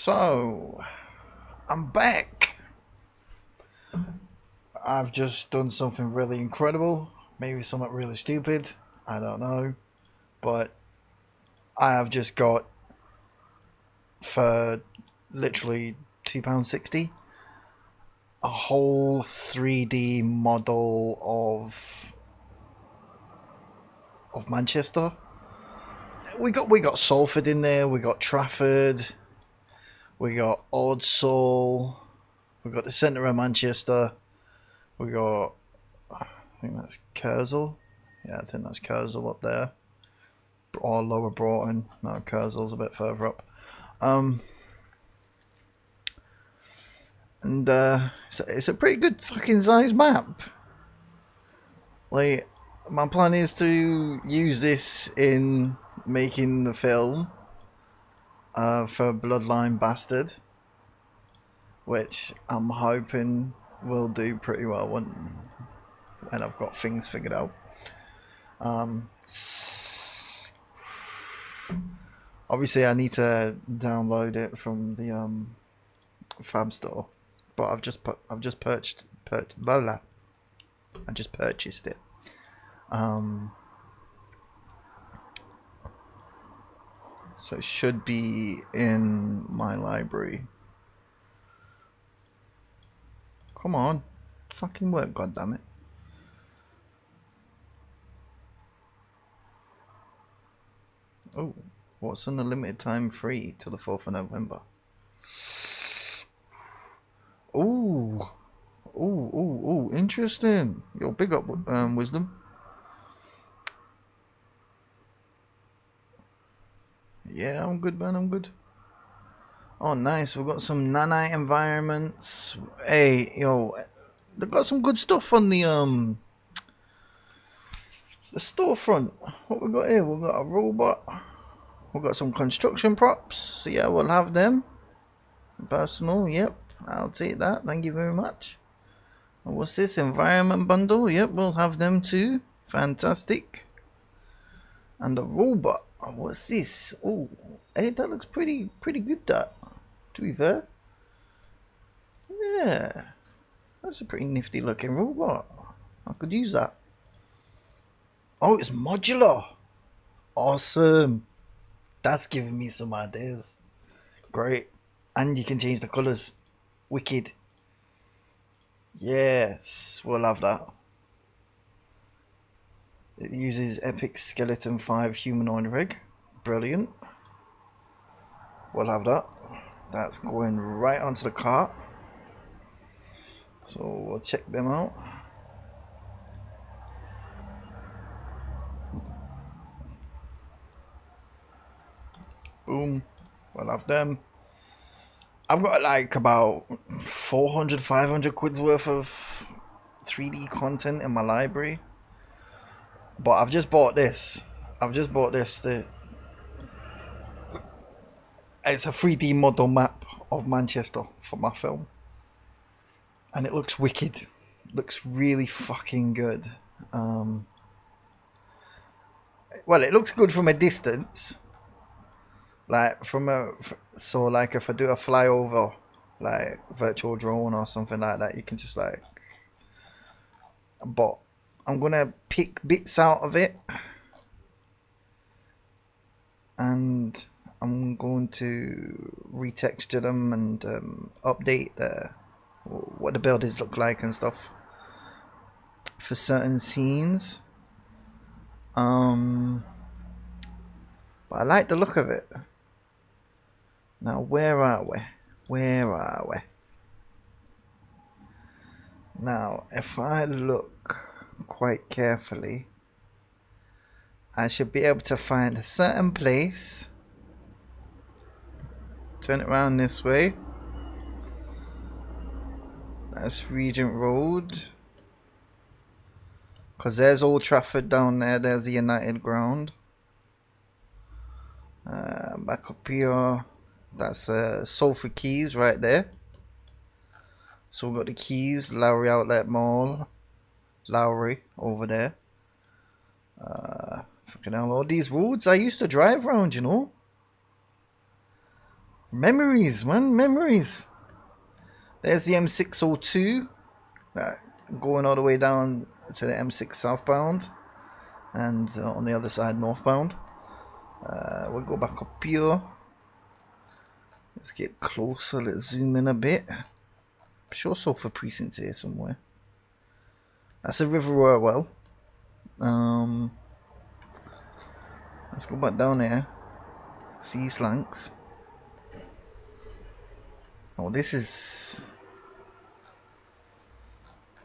So, I'm back. I've just done something really incredible. Maybe something really stupid. I don't know. But I have just got, for literally £2.60, a whole 3D model of Manchester. We got Salford in there. We got Trafford. We got Ordsall. We got the centre of Manchester. We got, I think that's Kersal. Yeah, I think that's Kersal up there. Or Lower Broughton. No, Kersal's a bit further up. And it's a pretty good fucking size map. Like, my plan is to use this in making the film for BloodlineBastard, which I'm hoping will do pretty well when I've got things figured out. Obviously, I need to download it from the Fab Store, but I just purchased it. So it should be in my library. Come on, fucking work, goddammit. Oh, what's on the limited time free till the 4th of November? Ooh, interesting. Yo, big up, Wisdom. Yeah, I'm good, man. I'm good. Oh, nice. We've got some nanite environments. Hey, yo, they've got some good stuff on the storefront. What we got here? We've got a robot. We've got some construction props. So yeah, we'll have them. Personal, yep. I'll take that. Thank you very much. And what's this? Environment bundle. Yep, we'll have them too. Fantastic. And a robot. Oh, what's this? Oh, hey, that looks pretty good, that. To be fair. Yeah. That's a pretty nifty looking robot. I could use that. Oh, it's modular. Awesome. That's giving me some ideas. Great. And you can change the colours. Wicked. Yes, we'll have that. It uses Epic Skeleton 5 humanoid rig. Brilliant. We'll have that. That's going right onto the cart. So we'll check them out. Boom. We'll have them. I've got like about 400, 500 quid's worth of 3D content in my library. But I've just bought this. It's a 3D model map of Manchester for my film. And it looks wicked. Looks really fucking good. Well, it looks good from a distance. Like like if I do a flyover, like virtual drone or something like that, you can just like. But I'm gonna pick bits out of it, and I'm going to retexture them and update what the buildings look like and stuff for certain scenes. But I like the look of it. Now, where are we? Now, if I look quite carefully, I should be able to find a certain place. Turn it around this way. That's Regent Road. Because there's Old Trafford down there. There's the United ground. Back up here. That's Salford Quays right there. So we've got the Quays, Lowry Outlet Mall. Lowry over there. Fucking hell, all these roads I used to drive around, you know. Memories, man, memories. There's the M602 going all the way down to the M6 southbound, and on the other side northbound. We'll go back up here. Let's get closer. Let's zoom in a bit. I'm sure Sulphur Precinct's here somewhere. That's a River Orwell. Let's go back down there. See Slanks. Oh, this is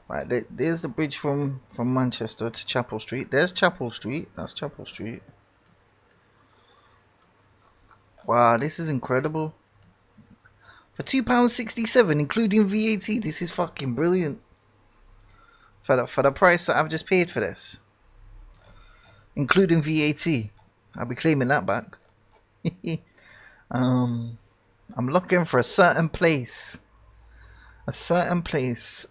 right. There's the bridge from Manchester to Chapel Street. There's Chapel Street. That's Chapel Street. Wow, this is incredible. For £2.67, including VAT, this is fucking brilliant. For the price that I've just paid for this, including VAT, I'll be claiming that back. I'm looking for a certain place. A certain place.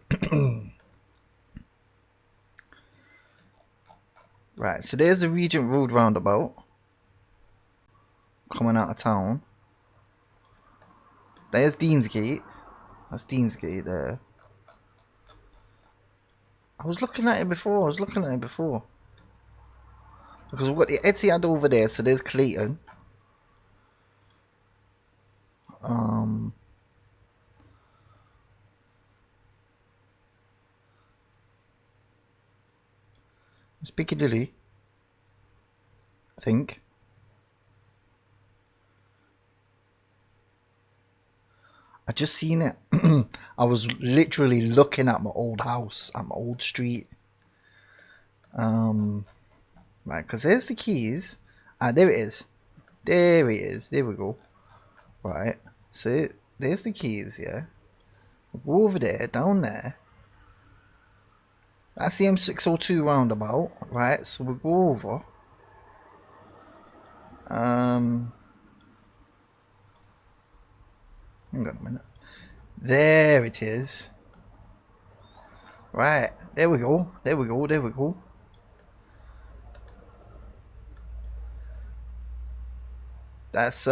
Right, so there's the Regent Road roundabout coming out of town. There's Deansgate. That's Deansgate there. I was looking at it before. Because we've got the Etihad over there, so there's Clayton. It's Piccadilly, I think. I just seen it. I was literally looking at my old house, at my old street. Right, because there's the keys. There it is. There it is. There we go. Right, so there's the keys, yeah. We'll go over there, down there. That's the M602 roundabout, right? So we'll go over. Hang on a minute. There it is. Right, there we go. There we go. There we go. That's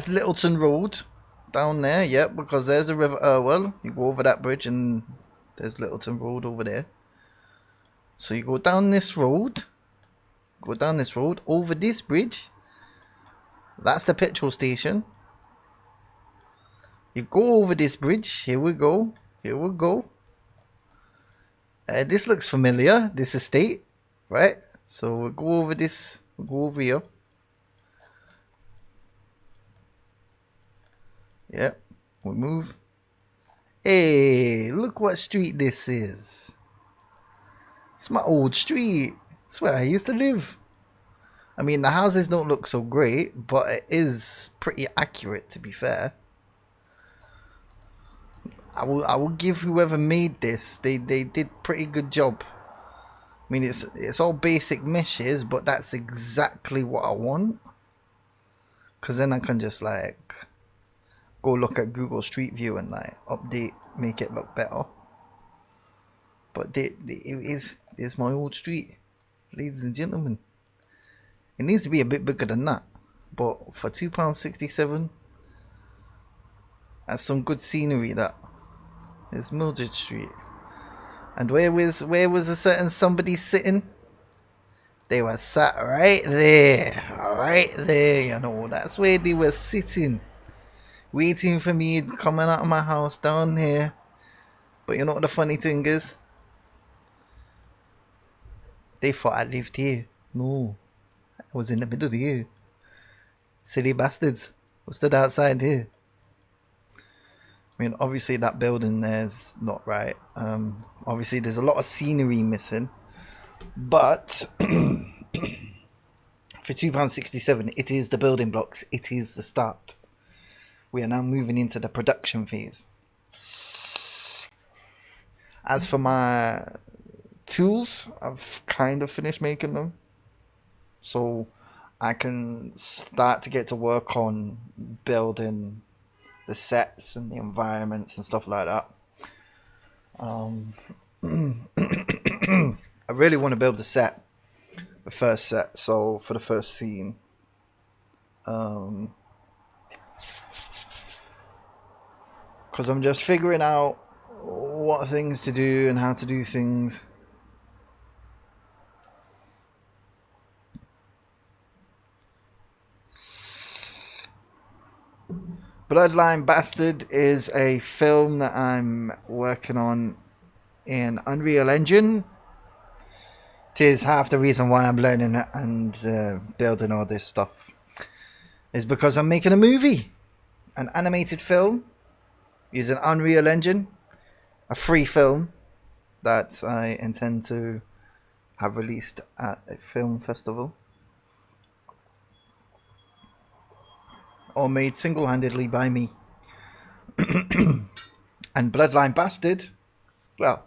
Littleton Road down there, yep, because there's the River Irwell. You go over that bridge and there's Littleton Road over there. So you go down this road, over this bridge. That's the petrol station. You go over this bridge. Here we go. This looks familiar, this estate, right? So we'll go over this, we'll go over here. Yep, we'll move. Hey, look what street this is. It's my old street. It's where I used to live. I mean, the houses don't look so great, but it is pretty accurate, to be fair. I will give whoever made this, they did pretty good job. I mean, it's all basic meshes, but that's exactly what I want. Because then I can just like go look at Google Street View and like update, make it look better. But it's my old street, ladies and gentlemen. It needs to be a bit bigger than that, but for £2.67, that's some good scenery. That is Mildred Street. And where was a certain somebody sitting? They were sat right there, you know. That's where they were sitting, waiting for me coming out of my house down here. But you know what the funny thing is? They thought I lived here. No, I was in the middle here. Silly bastards. I stood outside here. I mean, obviously that building there's not right. Obviously there's a lot of scenery missing. But for £2.67, it is the building blocks. It is the start. We are now moving into the production phase. As for my tools, I've kind of finished making them, so I can start to get to work on building the sets and the environments and stuff like that. I really want to build the set first set. So for the first scene, because I'm just figuring out what things to do and how to do things. BloodlineBastard is a film that I'm working on in Unreal Engine. It is half the reason why I'm learning it and building all this stuff. Is because I'm making a movie. An animated film using Unreal Engine. A free film that I intend to have released at a film festival. All made single-handedly by me. And BloodlineBastard, well,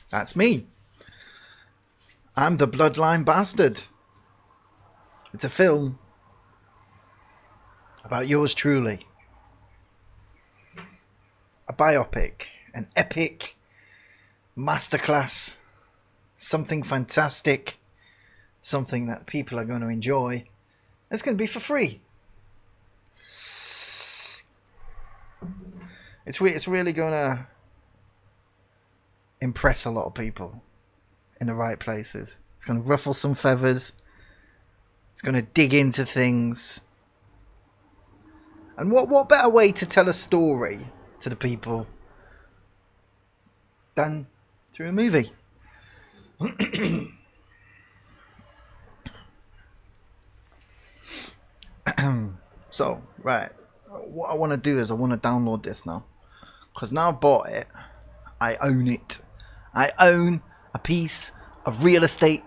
that's me. I'm the BloodlineBastard. It's a film about yours truly. A biopic, an epic masterclass, something fantastic, something that people are going to enjoy. It's going to be for free. It's really going to impress a lot of people in the right places. It's going to ruffle some feathers. It's going to dig into things. And what better way to tell a story to the people than through a movie? So, right. What I want to do is I want to download this now. Because now I've bought it, I own it. I own a piece of real estate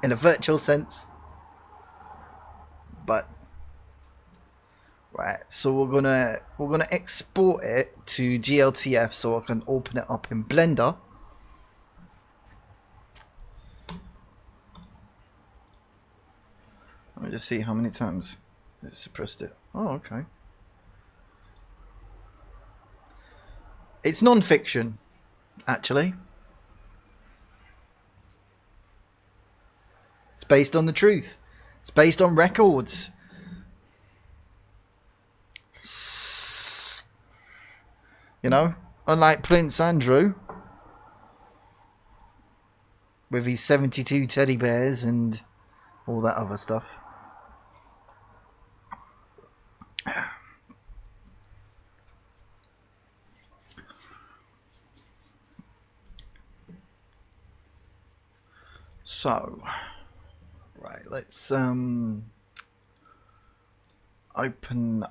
in a virtual sense. But right, so we're gonna export it to GLTF so I can open it up in Blender. Let me just see how many times it suppressed it. Oh, okay. It's non-fiction, actually. It's based on the truth. It's based on records. You know, unlike Prince Andrew, with his 72 teddy bears and all that other stuff. So, right, let's open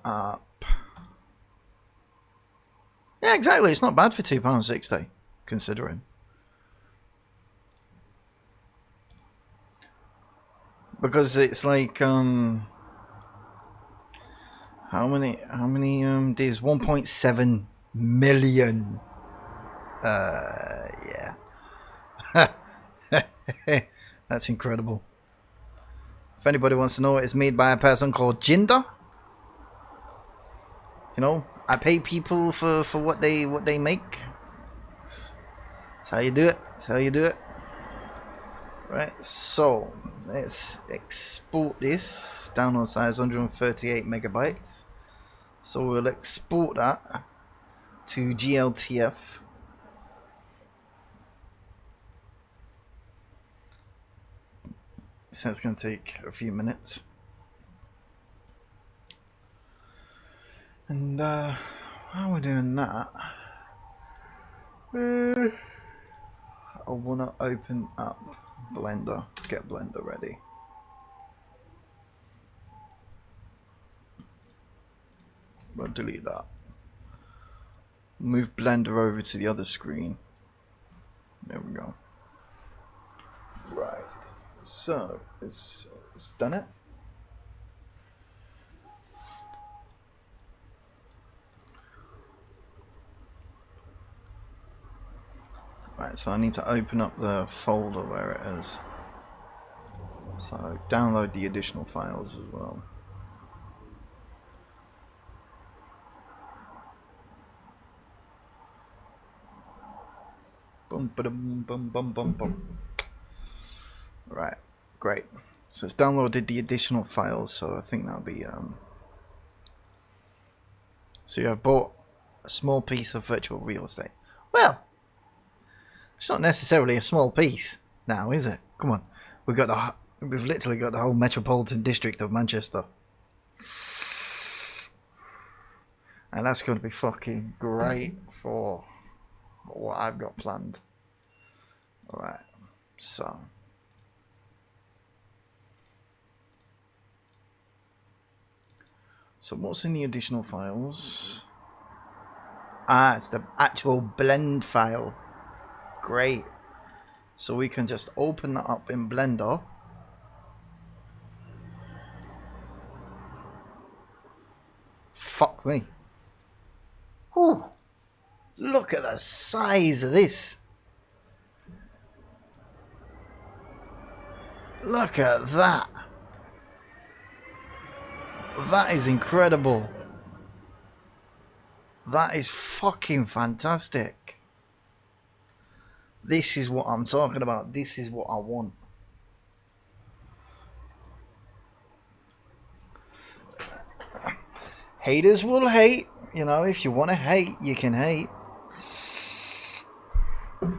up. Yeah, exactly. It's not bad for £2.60, considering. Because it's like how many there's 1.7 million. Yeah. That's incredible. If anybody wants to know, it's made by a person called Jinder. You know, I pay people for what they make. That's how you do it. That's how you do it. Right, so let's export this. Download size 138 megabytes. So we'll export that to GLTF. So it's going to take a few minutes. And while we're doing that, I want to open up Blender. Get Blender ready. I'll delete that. Move Blender over to the other screen. There we go. Right. So it's done it. Right, so I need to open up the folder where it is. So download the additional files as well. Bum, ba-dum, bum, bum, bum, bum. Right, great. So it's downloaded the additional files, so I think that'll be so you have bought a small piece of virtual real estate. Well, it's not necessarily a small piece now, is it? Come on, we've literally got the whole metropolitan district of Manchester, and that's going to be fucking great for what I've got planned. All right, so. So what's in the additional files? Ah, it's the actual blend file. Great. So we can just open that up in Blender. Fuck me. Whew. Look at the size of this. Look at that. That is incredible. That is fucking fantastic. This is what I'm talking about. This is what I want. Haters will hate. You know, if you want to hate, you can hate.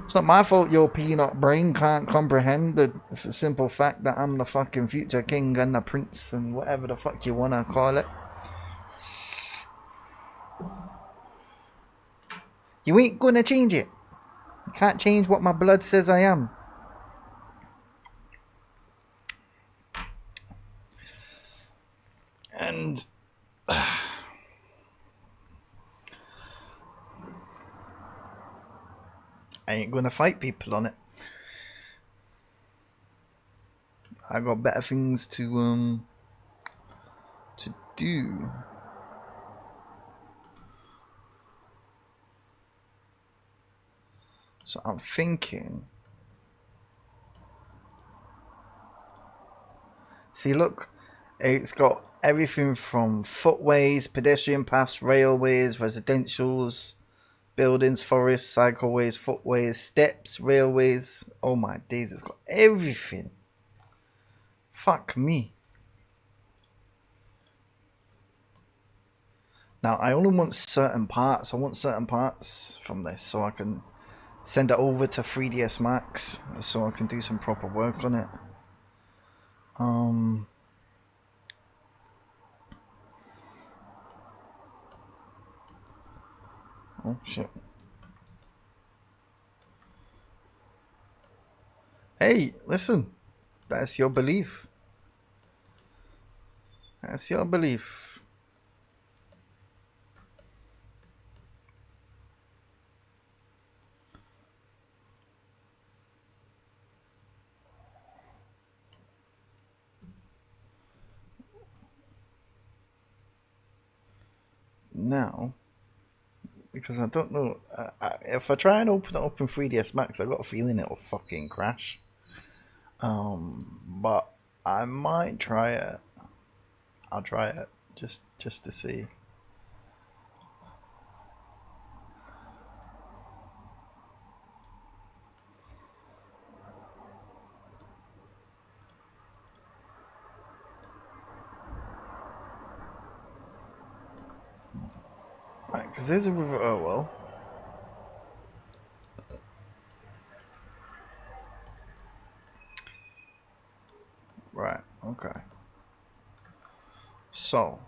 It's not my fault your peanut brain can't comprehend the simple fact that I'm the fucking future king and the prince and whatever the fuck you want to call it. You ain't gonna change it. You can't change what my blood says I am. And I ain't gonna fight people on it. I got better things to do. So I'm thinking. See, look, it's got everything from footways, pedestrian paths, railways, residentials, buildings, forests, cycleways, footways, steps, railways. Oh my days, it's got everything. Fuck me. Now, I only want certain parts. I want certain parts from this so I can send it over to 3ds Max so I can do some proper work on it. Oh shit. Hey, listen. That's your belief. That's your belief. Now, because I don't know, if I try and open it up in 3ds Max, I got a feeling it'll fucking crash. But I might try it. I'll try it just to see. Right, because there's a river. Oh well. Right. Okay. So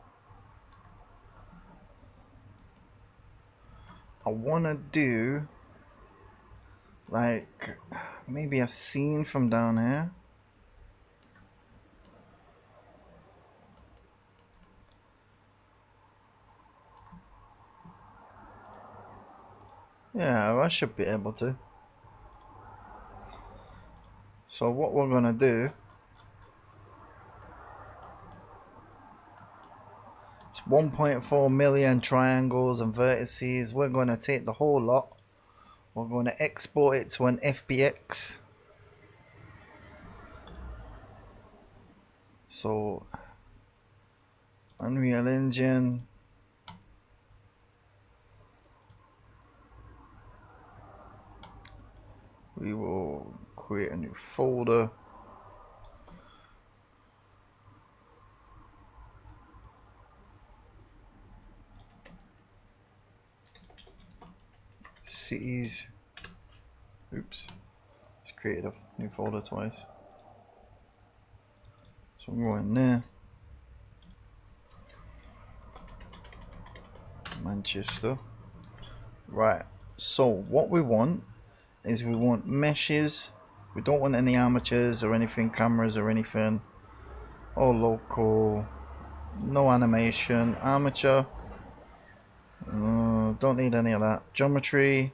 I wanna do like maybe a scene from down here. Yeah, I should be able to. So what we're gonna do, it's 1.4 million triangles and vertices. We're gonna take the whole lot. We're gonna export it to an FBX. So Unreal Engine. We will create a new folder. cities. Oops. It's created a new folder twice. So I'm going there. Manchester. Right. So what we want is we want meshes. We don't want any amateurs or anything, cameras or anything. All local. No animation. Amateur. Don't need any of that. Geometry.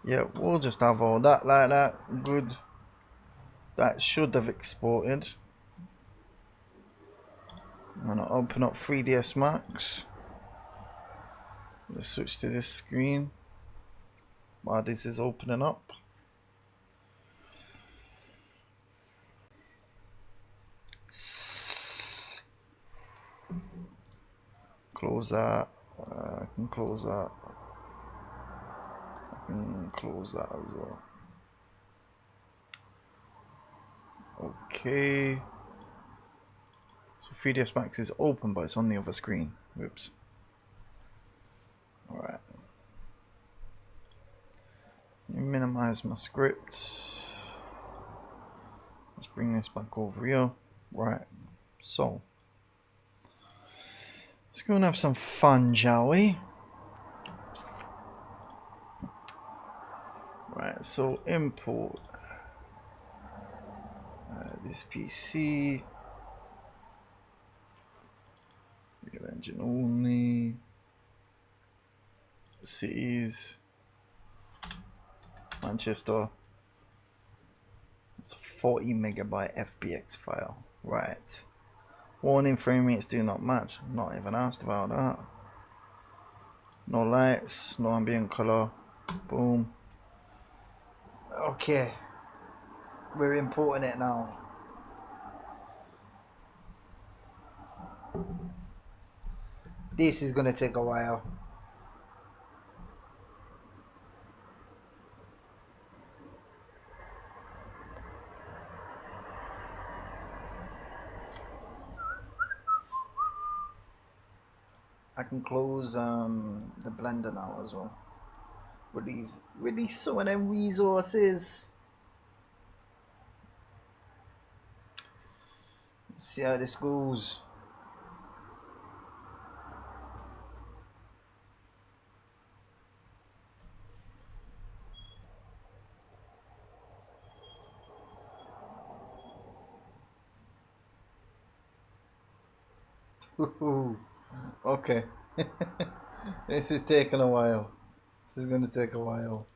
Yeah, we'll just have all that like that. Good. That should have exported. I'm gonna open up 3ds Max. Let's switch to this screen while this is opening up. Close that. I can close that. I can close that as well. Okay. So 3ds Max is open, but it's on the other screen. Whoops. Alright. Minimize my script. Let's bring this back over here. Right. So. Let's go and have some fun, shall we? Right, so import this PC. Real engine only. Cities. Manchester. It's a 40 megabyte FBX file. Right. Warning, frame rates do not match. Not even asked about that. No lights, no ambient color. Boom. Okay. We're importing it now. This is gonna take a while. I can close the blender now as well. Release some of them resources. Let's see how this goes. Okay. This is taking a while. This is going to take a while.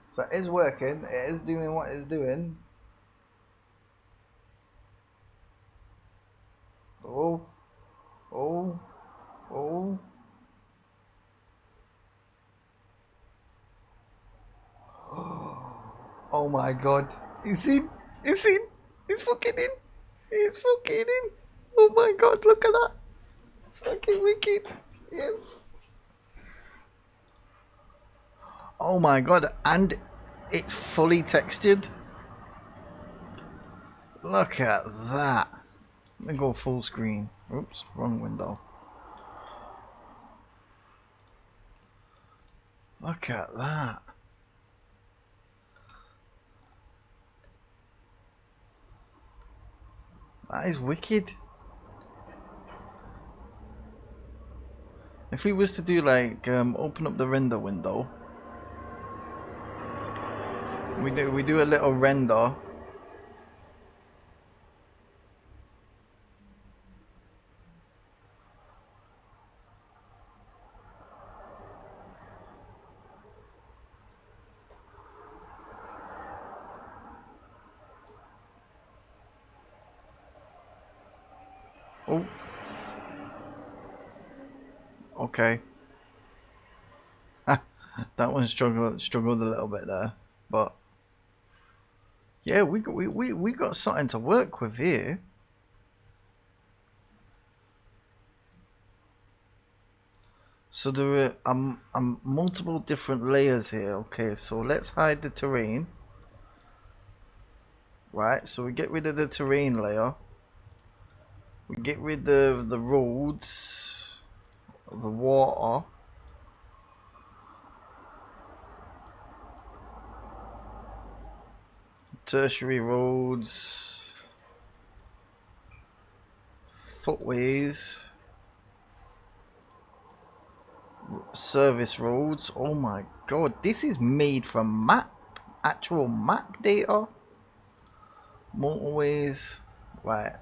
So it is working. It is doing what it's doing. Oh. Oh. Oh. Oh my god. It's in. It's in. It's fucking in. It's fucking in. Oh my god, look at that. It's fucking wicked. Yes. Oh my god. And it's fully textured. Look at that. Let me go full screen. Oops, wrong window. Look at that. That is wicked. If we was to do like open up the render window, we do a little render. Oh. Okay. That one struggled a little bit there, but yeah, we got something to work with here. So there are multiple different layers here. Okay, so let's hide the terrain. Right, so we get rid of the terrain layer. We get rid of the roads, the water. Tertiary roads, footways, service roads. Oh my god, this is made from actual map data. Motorways. Right,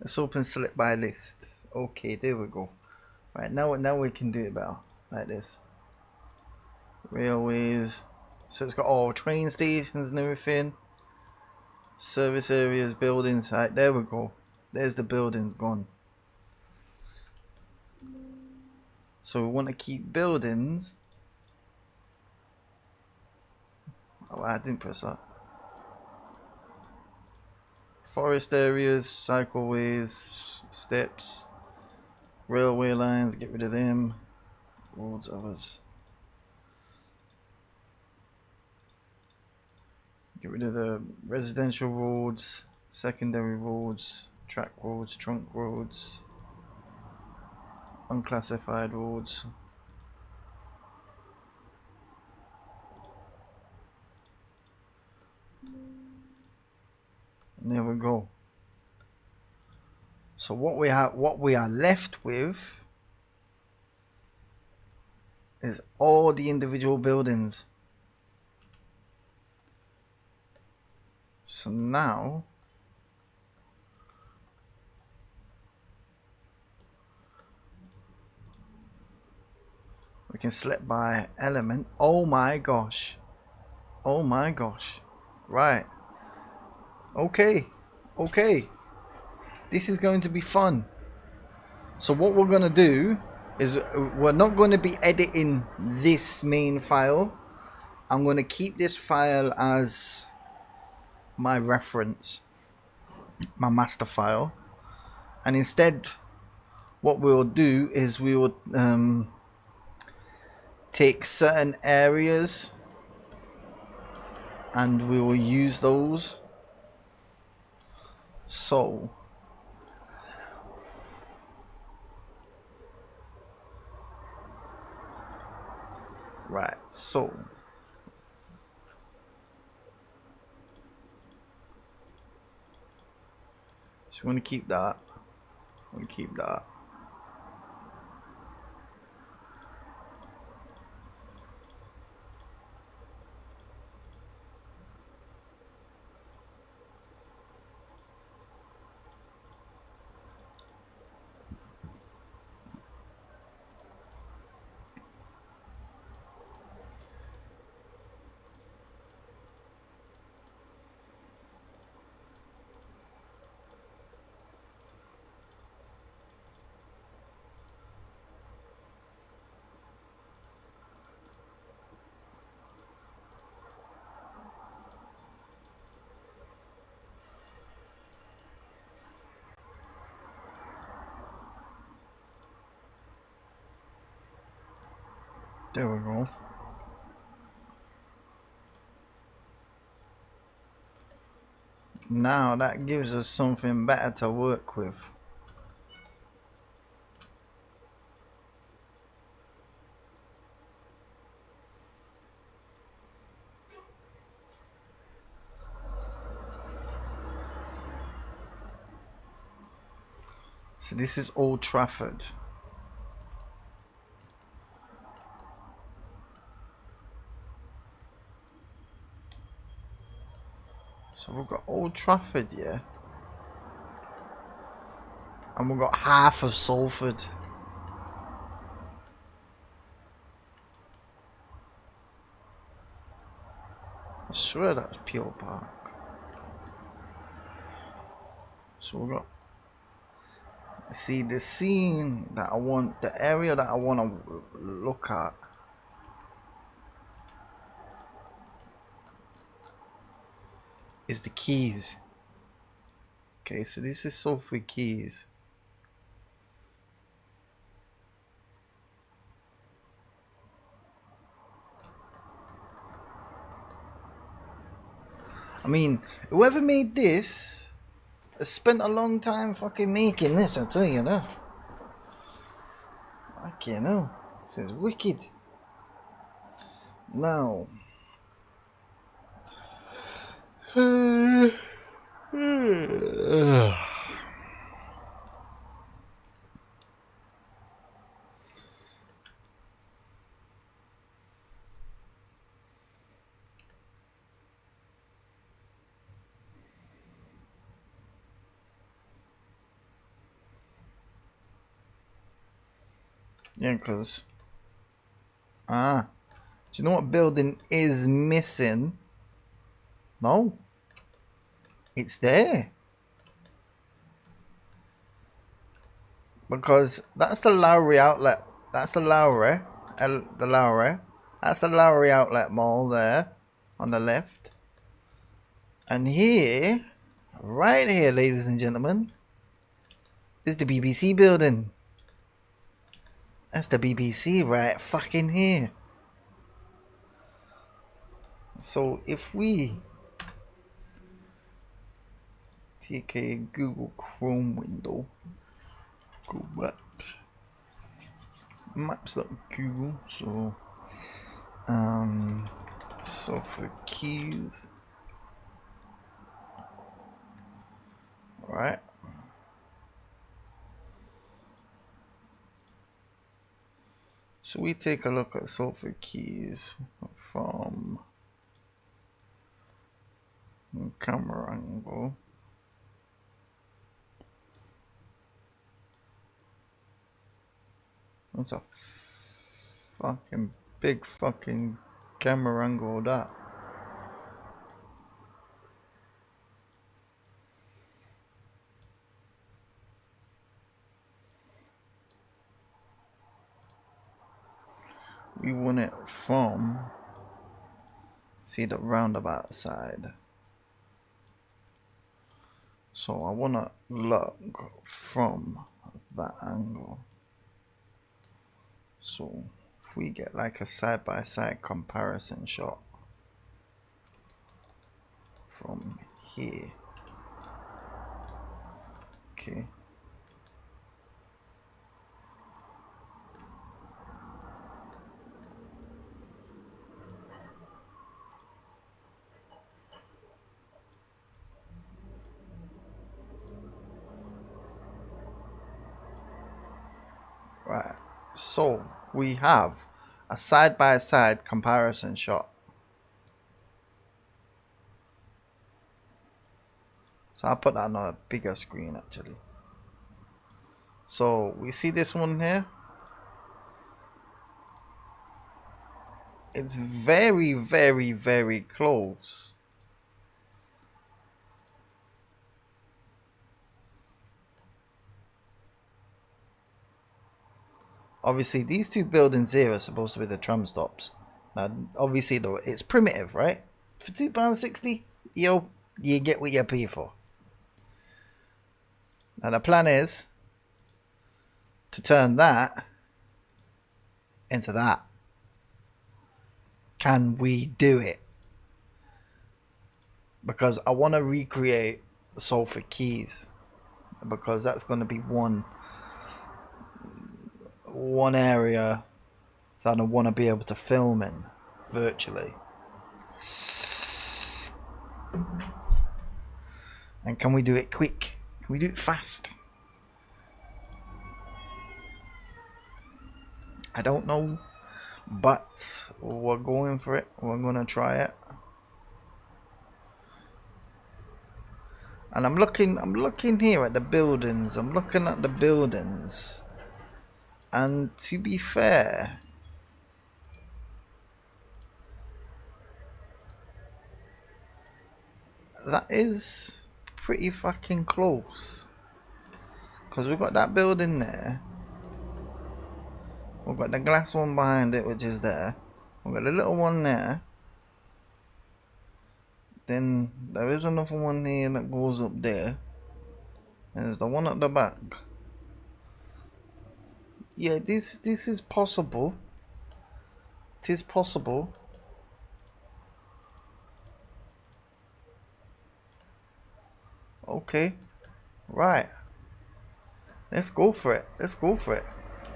let's open select by list. Okay, there we go. Right, now we can do it better like this. Railways. So it's got all train stations and everything. Service areas, buildings. Right, there we go. There's the buildings gone. So we want to keep buildings. Oh, I didn't press that. Forest areas, cycleways, steps, railway lines, get rid of them. Roads, others. Get rid of the residential roads, secondary roads, track roads, trunk roads, unclassified roads. And there we go. So what we are left with is all the individual buildings. So now we can select by element. Oh my gosh. Oh my gosh. Right. Okay. Okay. This is going to be fun. So what we're going to do is we're not going to be editing this main file. I'm going to keep this file as my reference, my master file. And instead, what we'll do is we will take certain areas and we will use those. So right, so we want to keep that. We keep that. There we go. Now that gives us something better to work with. So this is Old Trafford. So we've got Old Trafford, yeah. And we've got half of Salford. I swear that's Peel Park. So we've got, see, the scene that I want, the area that I want to look at is the Keys. Okay, so this is Salford Keys. I mean, whoever made this has spent a long time fucking making this, I'll tell you that. I can't know. This is wicked. Now. Yeah, because... do you know what building is missing? No. It's there. Because that's the Lowry outlet. That's the Lowry. The Lowry. That's the Lowry outlet mall there. On the left. And here... Right here, ladies and gentlemen. Is the BBC building. That's the BBC right fucking here. So if we take a Google Chrome window, Google Maps.google, so for keys, right? So we take a look at sulfur keys from camera angle. That's a fucking big fucking camera angle, that. We want it from, see, the roundabout side. So I want to look from that angle. So if we get like a side-by-side comparison shot from here. Okay. Right, so we have a side-by-side comparison shot. So I'll put that on a bigger screen actually. So we see this one here. It's very, very, very close. Obviously, these two buildings here are supposed to be the tram stops. Now, obviously, though, it's primitive, right? For £2.60, you get what you pay for. Now, the plan is to turn that into that. Can we do it? Because I want to recreate the sulfur keys. Because that's going to be one area that I want to be able to film in virtually. And can we do it quick? Can we do it fast? I don't know, but we're going for it. We're gonna try it. And I'm looking here at the buildings. I'm looking at the buildings. And to be fair, that is pretty fucking close. Because we've got that building there. We've got the glass one behind it, which is there. We've got a little one there. Then there is another one here that goes up there. And there's the one at the back. Yeah, this is possible. It is possible. Okay. Right. Let's go for it. Let's go for it.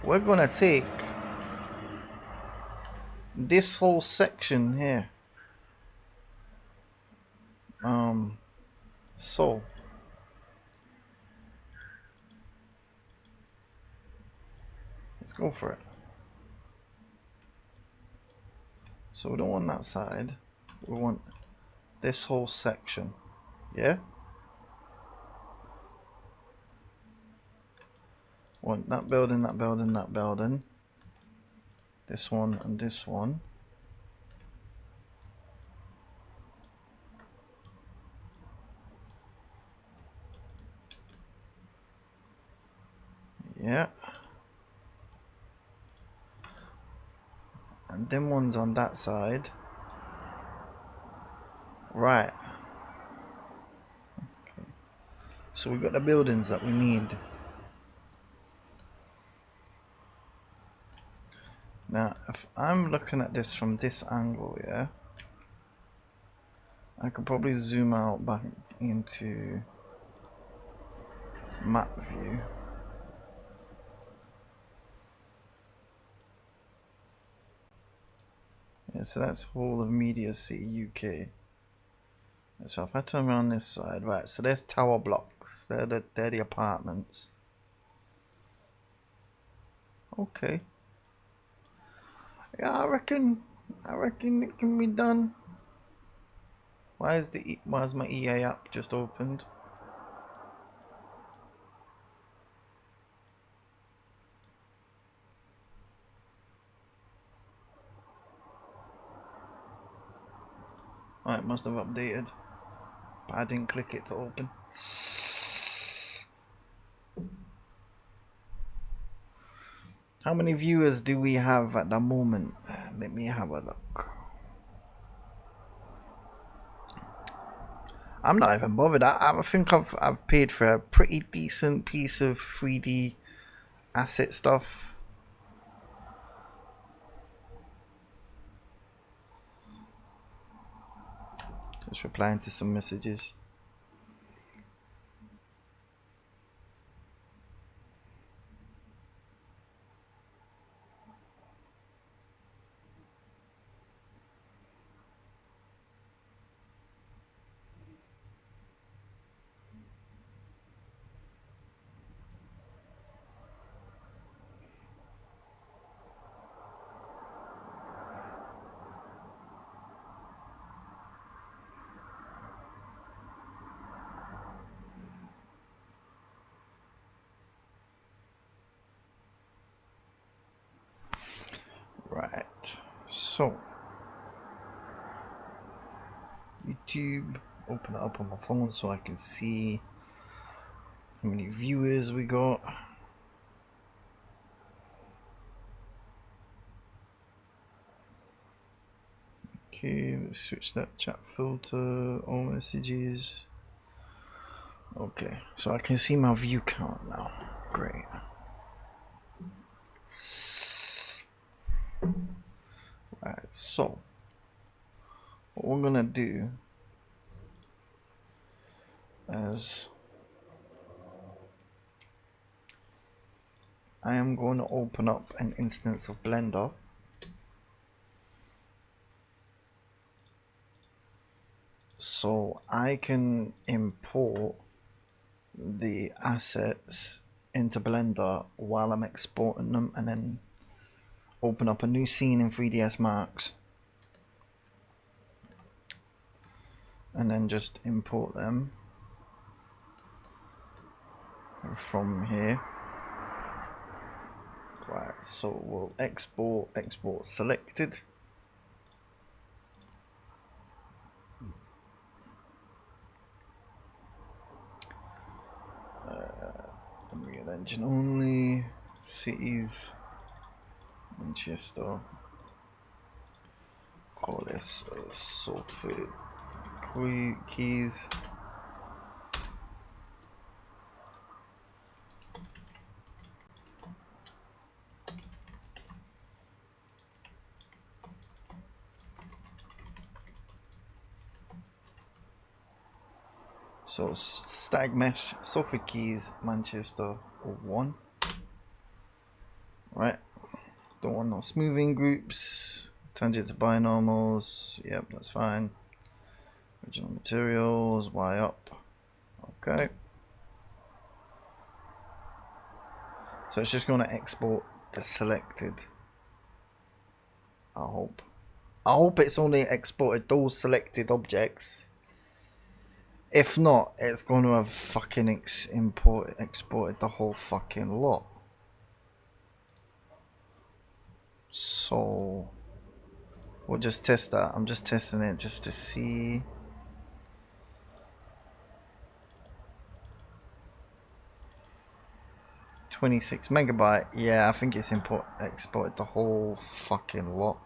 We're gonna take this whole section here. So let's go for it. So we don't want that side. We want this whole section. Yeah? Want that building, that building, that building. This one and this one. Yeah. And them ones on that side. Right. Okay. So we got the buildings that we need. Now, if I'm looking at this from this angle, yeah, I could probably zoom out back into map view. Yeah, so that's whole of Media City, UK. So if I turn around this side, right, so there's tower blocks. They're the apartments. Okay. Yeah, I reckon it can be done. Why is my EA app just opened? Oh, it must have updated, but I didn't click it to open. How many viewers do we have at the moment? Let me have a look. I'm not even bothered. I think I've paid for a pretty decent piece of 3D asset stuff. Just replying to some messages. Right, so YouTube, open it up on my phone so I can see how many viewers we got. Okay, let's switch that chat filter, all messages. Okay, so I can see my view count now. Great. Right, so what we're gonna do is I am going to open up an instance of Blender. So I can import the assets into Blender while I'm exporting them, and then open up a new scene in 3ds Max and then just import them from here. Right, so we'll export selected. Unreal Engine only, cities, Manchester. Call this sulfate keys. So static mesh, sulfur keys, Manchester 1. Right. Don't want no smoothing groups. Tangents to binormals. Yep, that's fine. Original materials, Y up. Okay. So it's just going to export the selected. I hope it's only exported those selected objects. If not, it's going to have fucking exported the whole fucking lot. So we'll just test that. I'm just testing it just to see. $26 megabyte. Yeah, I think it's exported the whole fucking lot.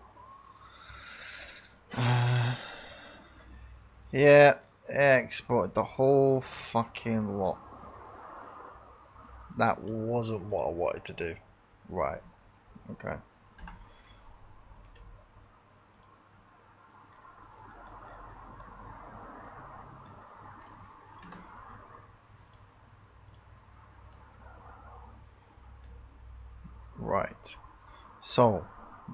Yeah, exported the whole fucking lot. That wasn't what I wanted to do. Right. Okay. Right. So,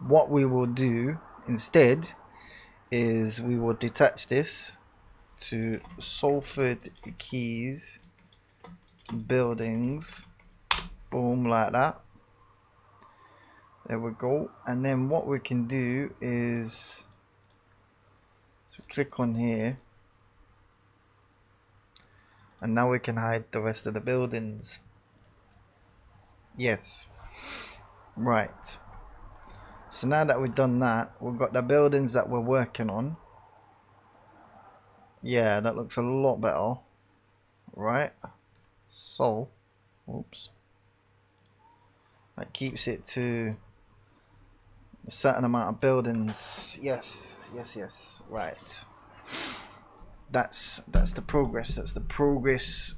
what we will do instead is we will detach this to Salford keys, buildings, boom, like that. There we go. And then what we can do is, so click on here, and now we can hide the rest of the buildings. Yes. Right. So now that we've done that, we've got the buildings that we're working on. Yeah, that looks a lot better. Right. So, oops. That keeps it to a certain amount of buildings. Yes. Right. That's the progress. That's the progress.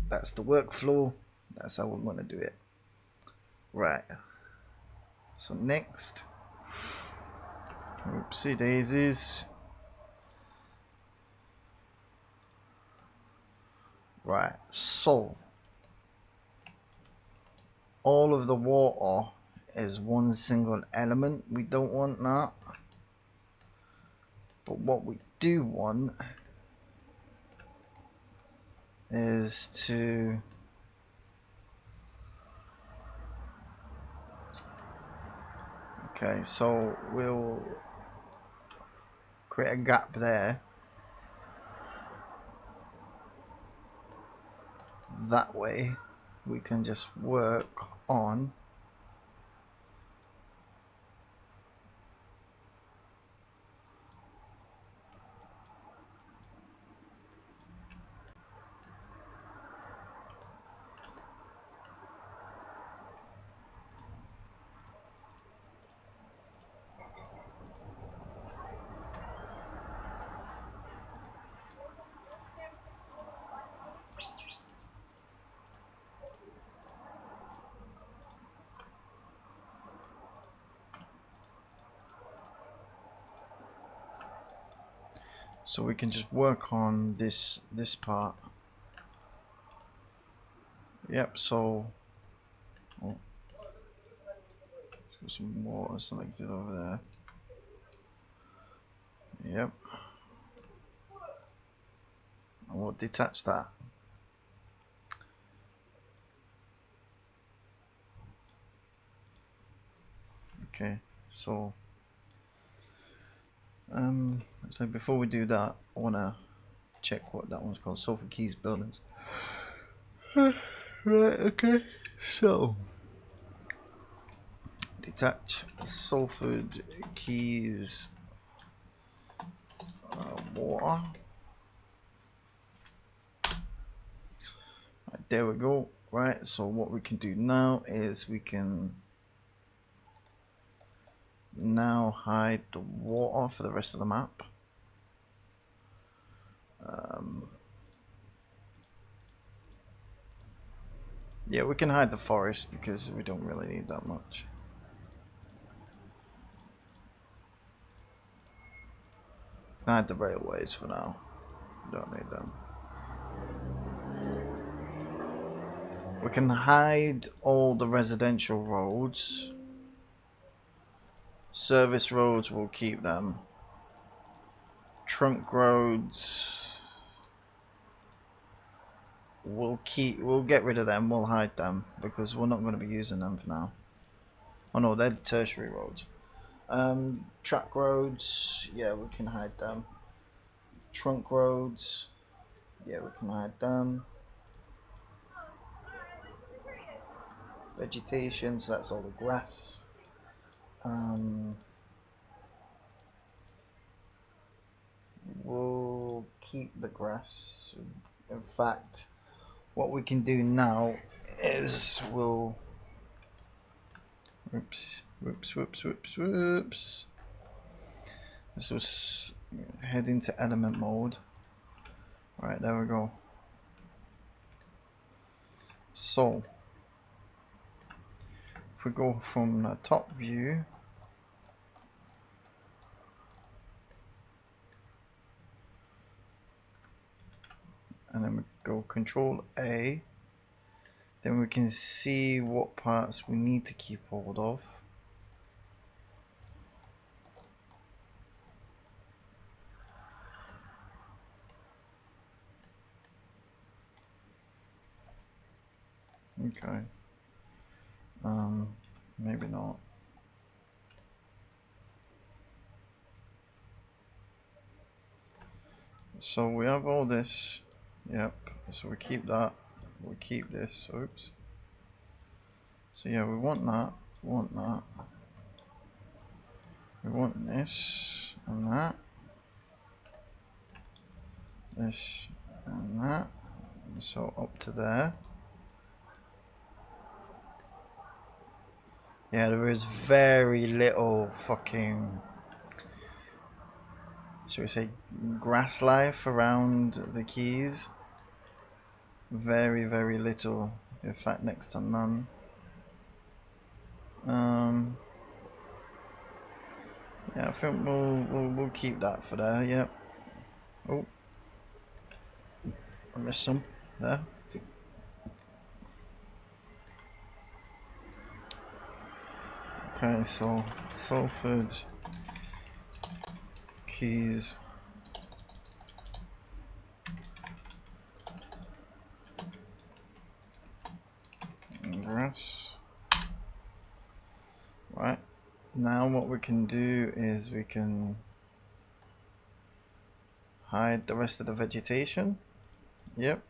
That's the workflow. That's how we want to do it. Right. So next. Oopsie daisies. Right. So all of the water is one single element. We don't want that. But what we do want is to so we'll create a gap there. That way we can just work on so we can just work on this part. Yep, so some water selected over there. Yep. And we'll detach that. Okay, so so before we do that, I wanna check what that one's called. Sulfur keys buildings. Right, okay. So detach Salford keys water. Right, there we go. Right, so what we can do now is we can now hide the water for the rest of the map. Yeah, we can hide the forest because we don't really need that much. Hide the railways for now. Don't need them. We can hide all the residential roads. Service roads, we'll keep them. Trunk roads, we'll get rid of them, we'll hide them, because we're not going to be using them for now. Oh no, they're the tertiary roads. Track roads, yeah, we can hide them. Trunk roads, yeah, we can hide them. Vegetation, so that's all the grass. We'll keep the grass. In fact, what we can do now is we'll whoops. This was head into element mode. Right, there we go. So if we go from the top view, and then we go Control A, then we can see what parts we need to keep hold of. Okay. Maybe not. So we have all this. Yep. So we keep that. We keep this. Oops. So yeah, we want that. We want that. We want this and that. This and that. So up to there. Yeah, there is very little fucking, shall we say, grass life around the keys. Very, very little. In fact, next to none. Yeah, I think we'll keep that for there. Yep. Oh, I missed some there. Okay, so Salford keys. And grass. Right. Now what we can do is we can hide the rest of the vegetation. Yep.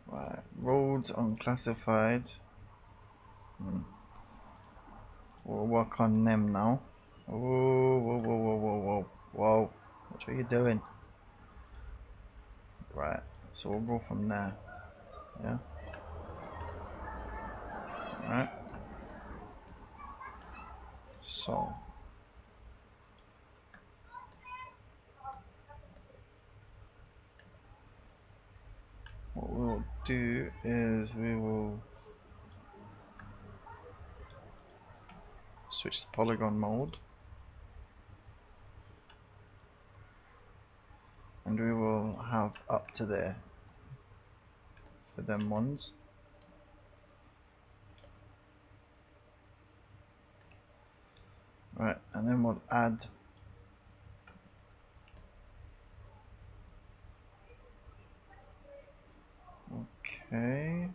Right. Roads unclassified. We'll work on them now. Whoa, whoa, whoa, whoa, whoa, whoa, whoa. What are you doing? Right. So we'll go from there. Yeah. Right. So what we'll do is we will switch to polygon mode, and we will have up to there for them ones. Right, and then we'll add okay.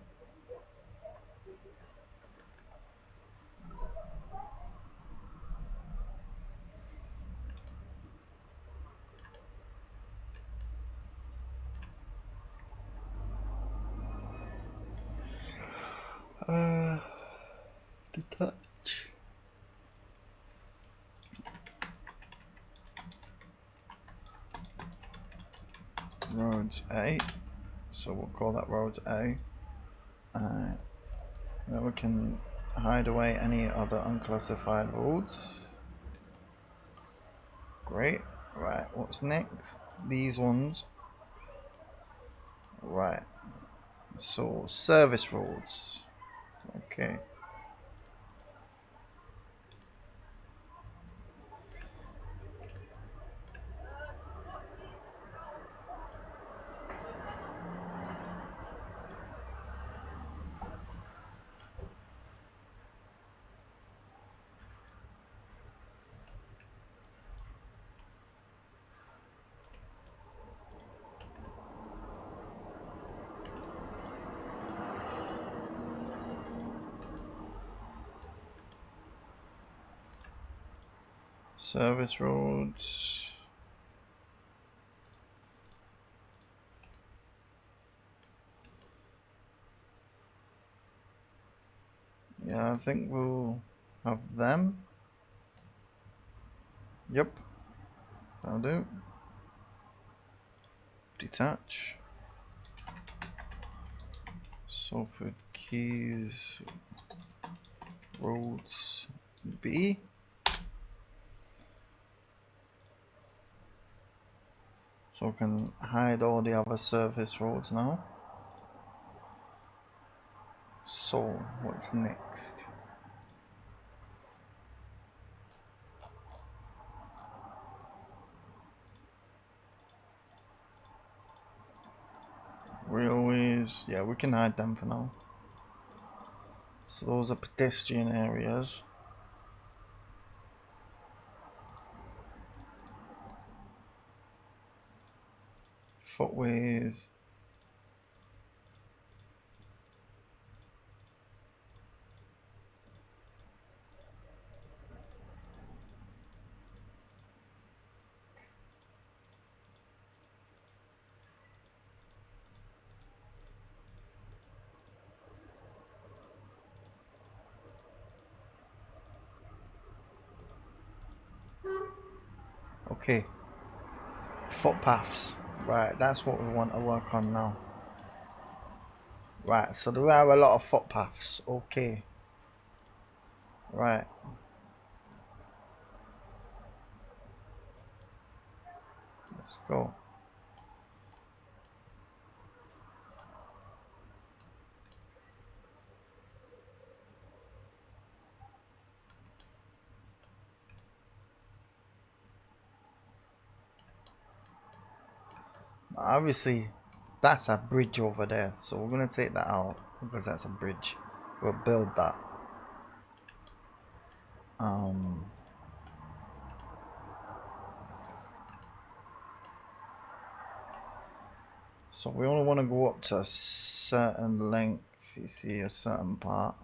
Detach. Roads A. So we'll call that roads A. Then we can hide away any other unclassified roads. Great. Right, what's next? These ones. Right. So service roads. Okay. Service roads. Yeah, I think we'll have them. Yep, that'll do. Detach. Salford Keys roads B. So we can hide all the other surface roads now. So what's next? Railways, yeah, we can hide them for now. So those are pedestrian areas. Footways. Okay. Footpaths. Right, that's what we want to work on now. Right, so there are a lot of footpaths. Okay. Right. Let's go. Obviously, that's a bridge over there. So we're going to take that out because that's a bridge. We'll build that. So we only want to go up to a certain length. You see a certain part.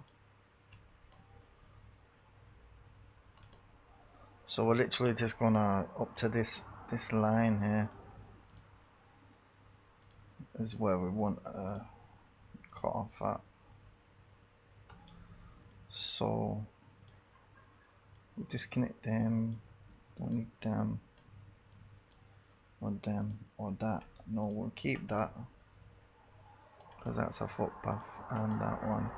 So we're literally just gonna up to this line here is where we want to cut off at. So we disconnect them. Don't need them or them or that. No, we'll keep that because that's a footpath, and that one.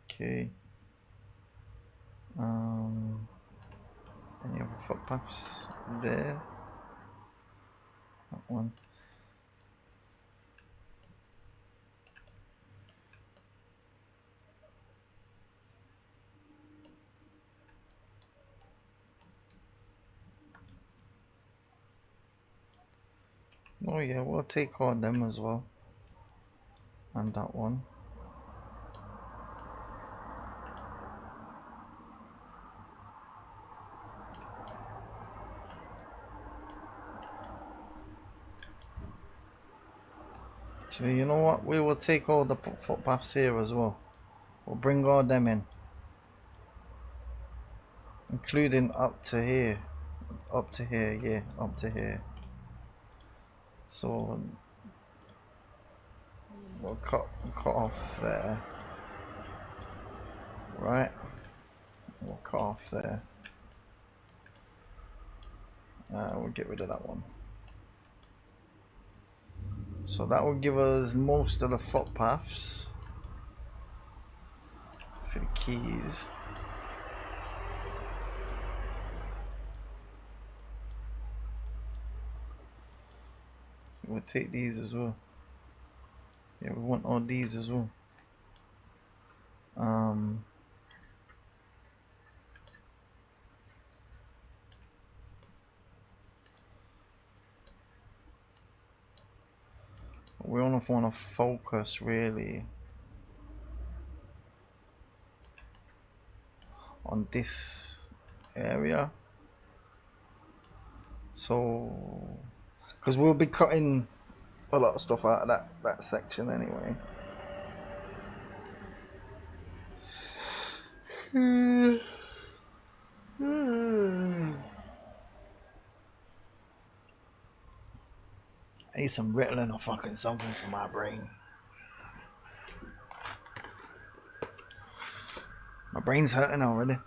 Okay. Any other footpaths there? That one. Oh yeah, we'll take all them as well, and that one. Actually, you know what? We will take all the footpaths here as well. We'll bring all them in, including up to here. Up to here, yeah, up to here. So we'll cut off there. Right? We'll cut off there. We'll get rid of that one. So that will give us most of the footpaths for the keys. We'll take these as well. Yeah, we want all these as well. We only want to focus really on this area. So, because we'll be cutting a lot of stuff out of that section anyway. I need some Ritalin or fucking something for my brain. My brain's hurting already.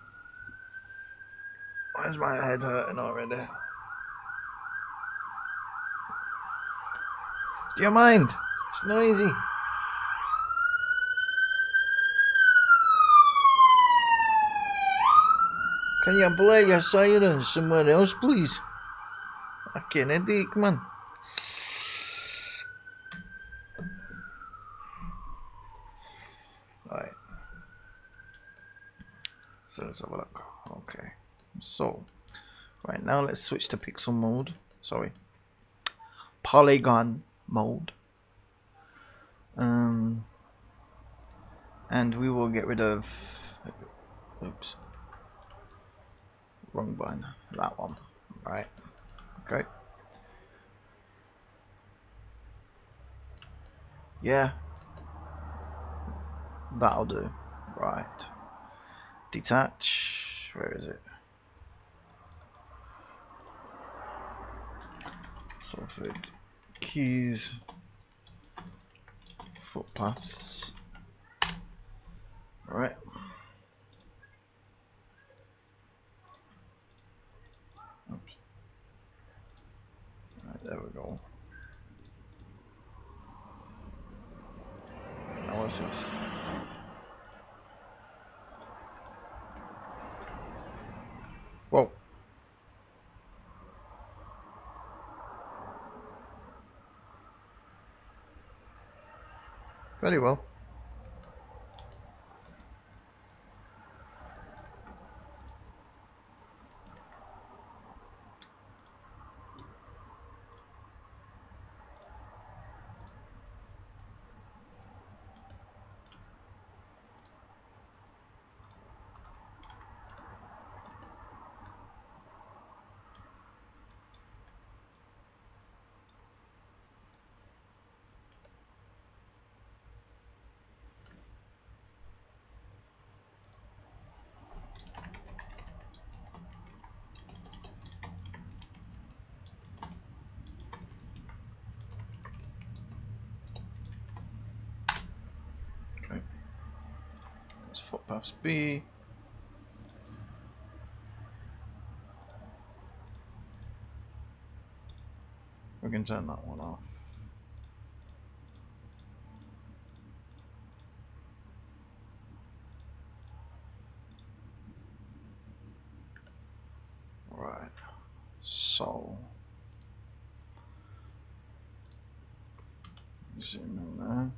Why is my head hurting already? Do you mind? It's noisy. Can you play your sirens somewhere else, please? Fucking headache, man. Right. So let's have a look. Okay. So, right now let's switch to pixel mode. Sorry. Polygon mode. And we will get rid of. Oops. Wrong button. That one. Right. Okay. Yeah. That'll do. Right. Detach. Where is it? Sulfur keys. Footpaths. Right. Oops. Right, there we go. Now what's this? Whoa. Very well. Okay. That's footpaths B. We can turn that one off. Right. So zoom in there.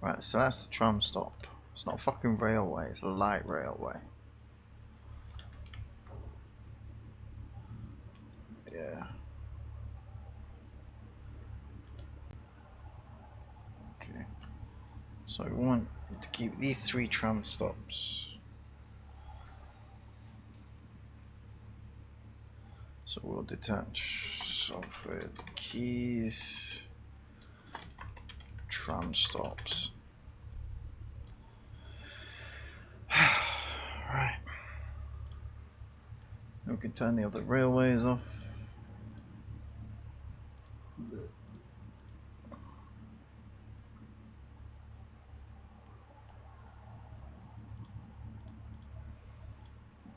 Right, so that's the tram stop. It's not a fucking railway, it's a light railway. Yeah. Okay. So we want to keep these 3 tram stops. So we'll detach software keys, tram stops. Right. We can turn the other railways off.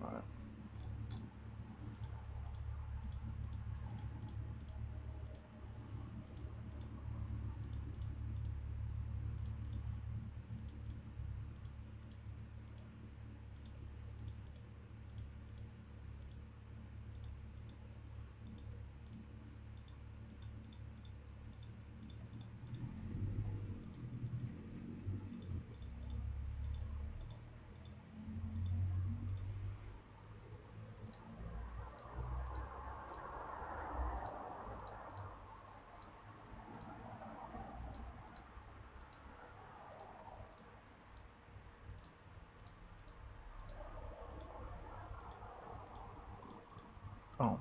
Right. Oh.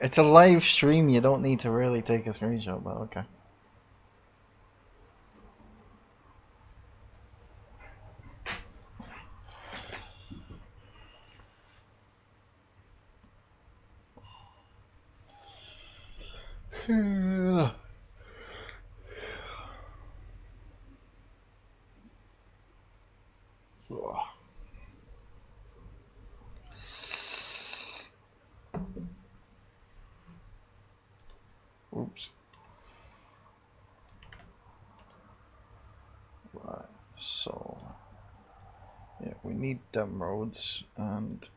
It's a live stream, you don't need to really take a screenshot, but okay. Oops. Right, so yeah, we need them roads and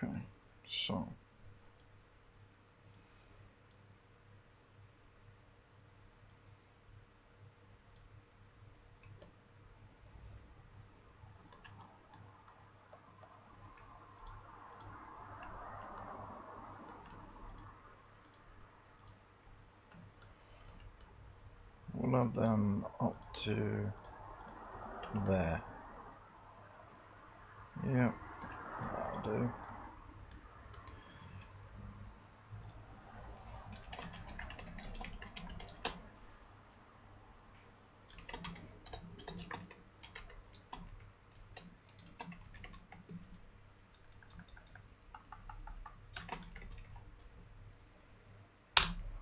okay, so one of them up to there. Yep, that'll do.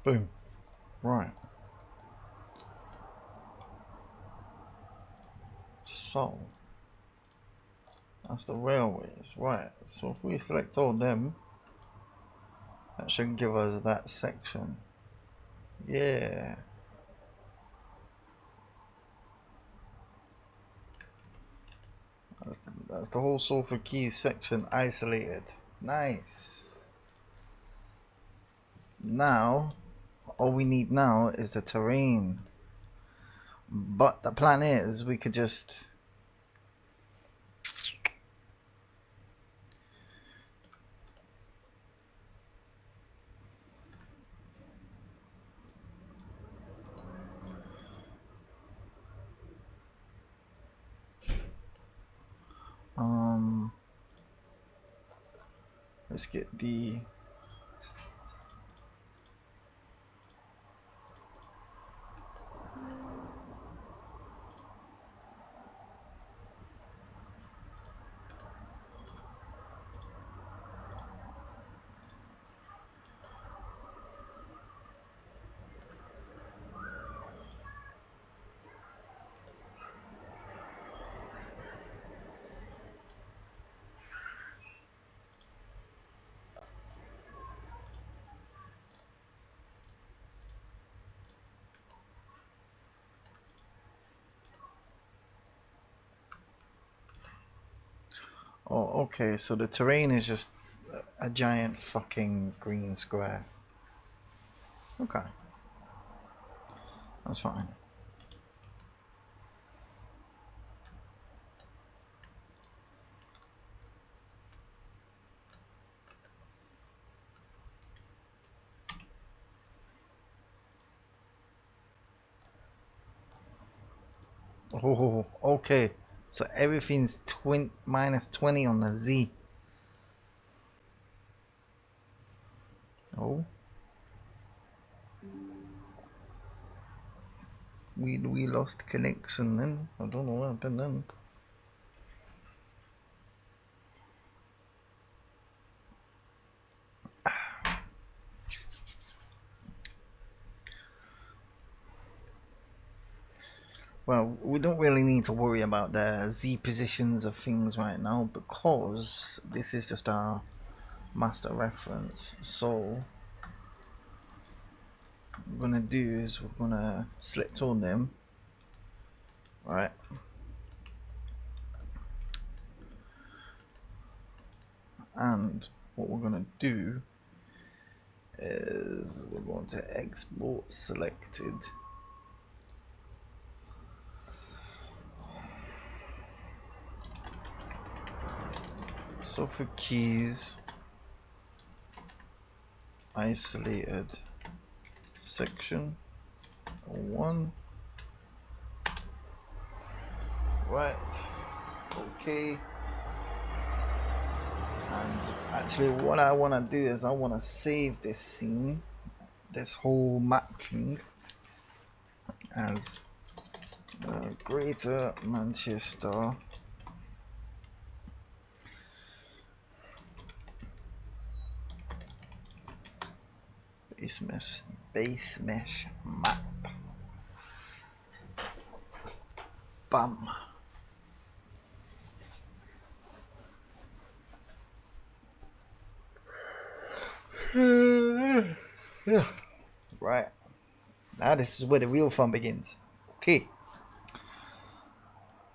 Boom. Right. So that's the railways, right? So if we select all them, that should give us that section. Yeah. That's the whole Sulphur Keys section isolated. Nice. Now, all we need now is the terrain. But the plan is we could just let's get the Oh, okay, so the terrain is just a giant fucking green square. Okay. That's fine. Oh, okay. So everything's minus 20 on the Z. Oh. We lost connection then. I don't know what happened then. Well, we don't really need to worry about the Z positions of things right now because this is just our master reference. So what we're gonna do is we're gonna select all them, right? And what we're gonna do is we're going to export selected. So for keys, isolated section 1, right, okay. And actually what I want to do is I want to save this scene, this whole map thing, as Greater Manchester base mesh map. Bam. Yeah. Right. Now this is where the real fun begins. Okay.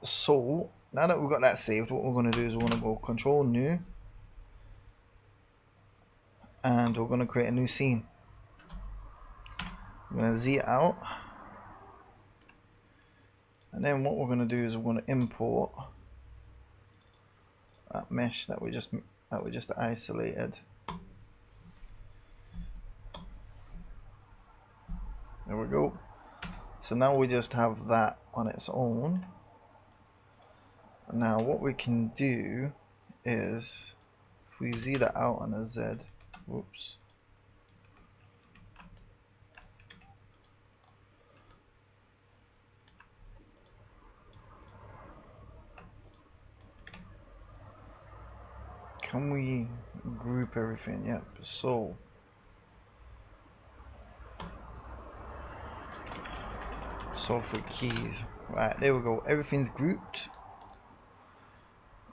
So now that we've got that saved, what we're going to do is we're going to go Control New, and we're going to create a new scene. We're going to Z it out, and then what we're going to do is we're going to import that mesh that we just isolated. There we go. So now we just have that on its own. Now what we can do is if we Z that out on a Z, whoops. Can we group everything? Yep. So for keys, right, there we go, everything's grouped.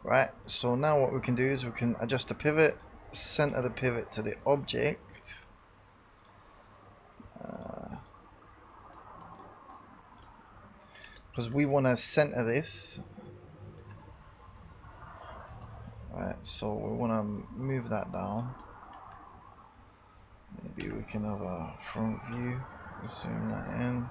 Right, so now what we can do is we can adjust the pivot, center the pivot to the object, because we want to center this. Right, so we want to move that down. Maybe we can have a front view, zoom that in.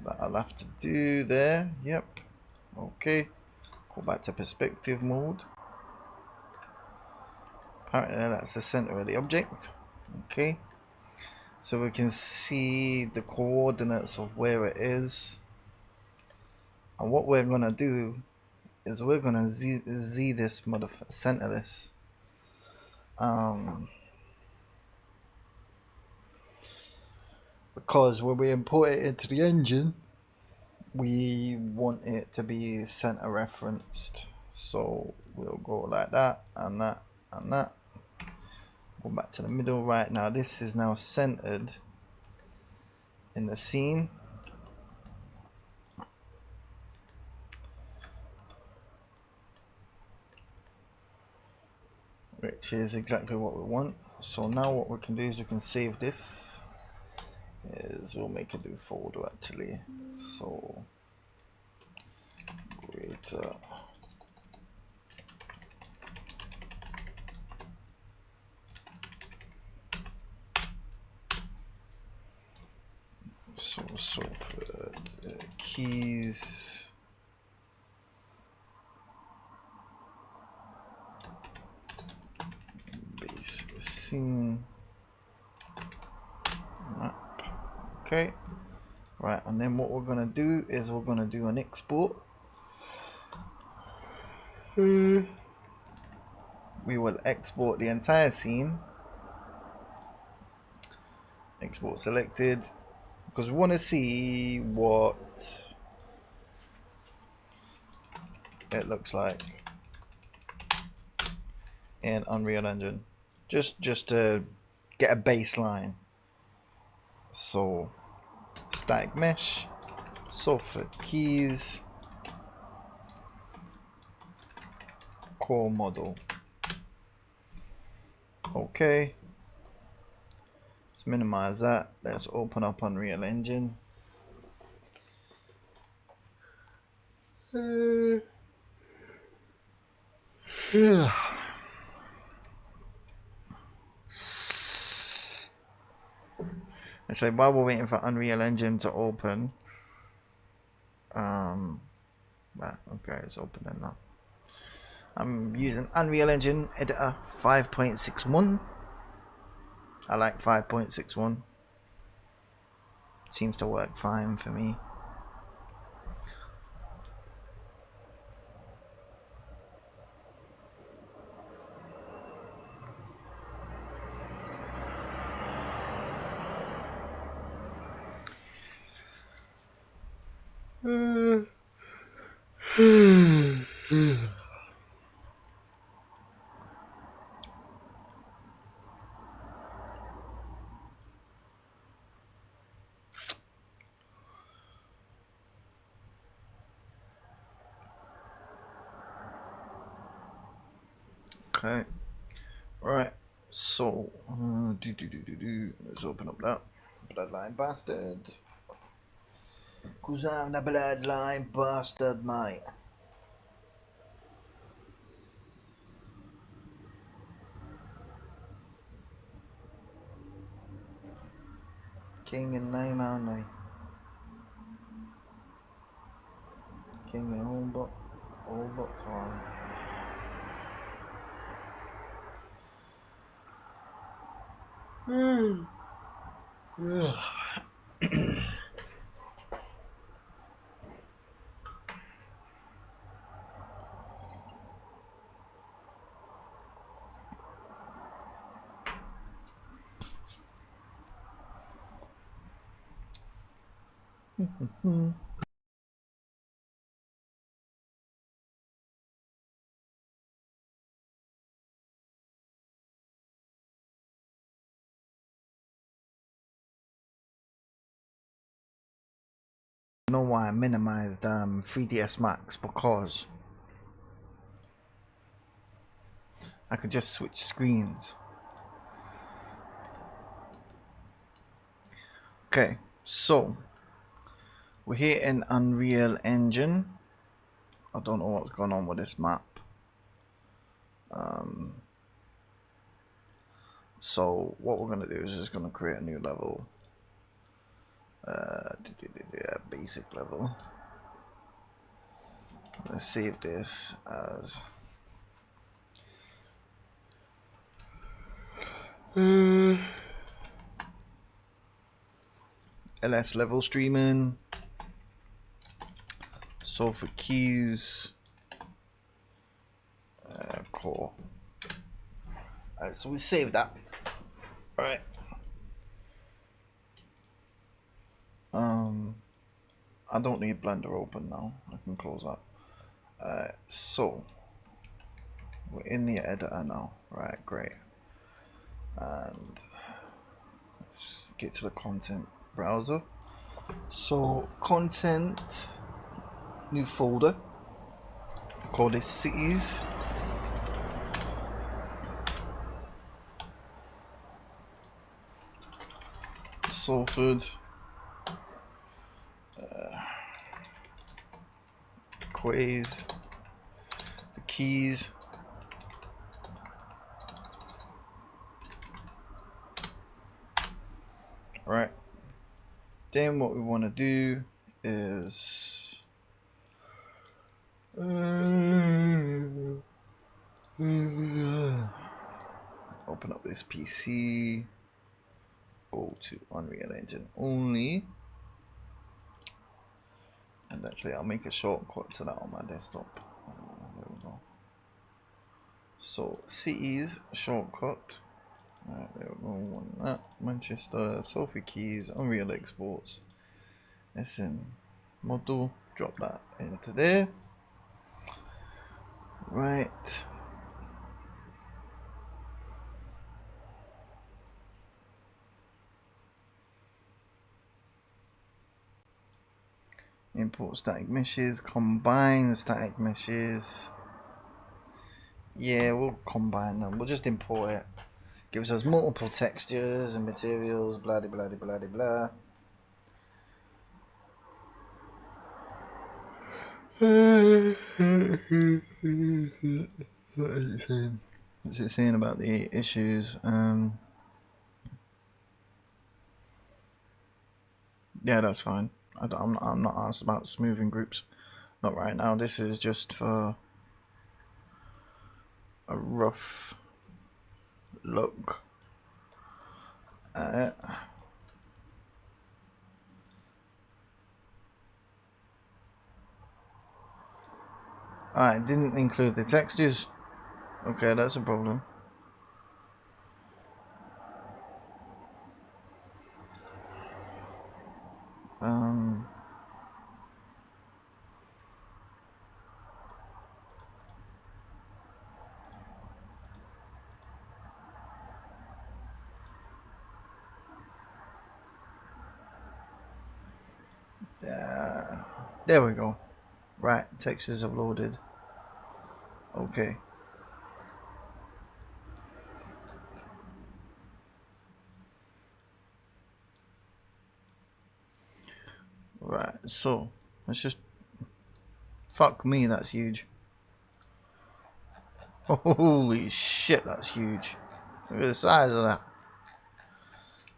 That I'll have to do there. Yep. Okay. Go back to perspective mode. Apparently that's the center of the object. Okay. So we can see the coordinates of where it is. And what we're gonna do is we're gonna Z this center this. Because when we import it into the engine, we want it to be center referenced. So we'll go like that and that and that. Go back to the middle. Right, now this is now centered in the scene. Which is exactly what we want. So now what we can do is we can save this is we'll make a new folder actually. So greater so for keys base scene map. Okay, right, and then what we're gonna do is we're gonna do an export. We will export the entire scene. Export selected, because we want to see what it looks like in Unreal Engine, just to get a baseline. So static mesh, software keys, core model. Okay, let's minimize that. Let's open up Unreal Engine. So while we're waiting for Unreal Engine to open, okay, it's opening now. I'm using Unreal Engine Editor 5.61. I like 5.61. Seems to work fine for me. Okay, right, so let's open up that BloodlineBastard, cause I'm the BloodlineBastard, mate. King in name only. King in all but time. You know why I minimized 3ds Max? Because I could just switch screens. Okay, so we're here in Unreal Engine. I don't know what's going on with this map. So what we're gonna do is just gonna create a new level. Basic level. Let's save this as LS level streaming. So for keys, core. Alright, so we save that. Alright. I don't need Blender open now. I can close that. So we're in the editor now. Right, great. And let's get to the content browser. So content, new folder. Call this cities. Salford, Quays, the keys. Right. Then what we want to do is open up this PC, go to Unreal Engine only, and actually I'll make a shortcut to that on my desktop. There we go. So cities shortcut. Right, there we go. Want that. Manchester, Sophie Keys, Unreal Exports. SN model. Drop that into there. Right. Import static meshes, combine static meshes. Yeah, we'll combine them. We'll just import it. Gives us multiple textures and materials, blah blah blah blah blah. What is it saying? What's it saying about the issues? Yeah, that's fine. I'm not asked about smoothing groups. Not right now. This is just for a rough look at it. Alright, didn't include the textures. Okay, that's a problem. There we go. Right, textures have loaded. Okay. Right, so let's just. Fuck me, that's huge. Holy shit, that's huge. Look at the size of that.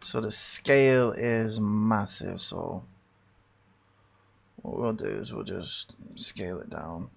So the scale is massive, so what we'll do is we'll just scale it down.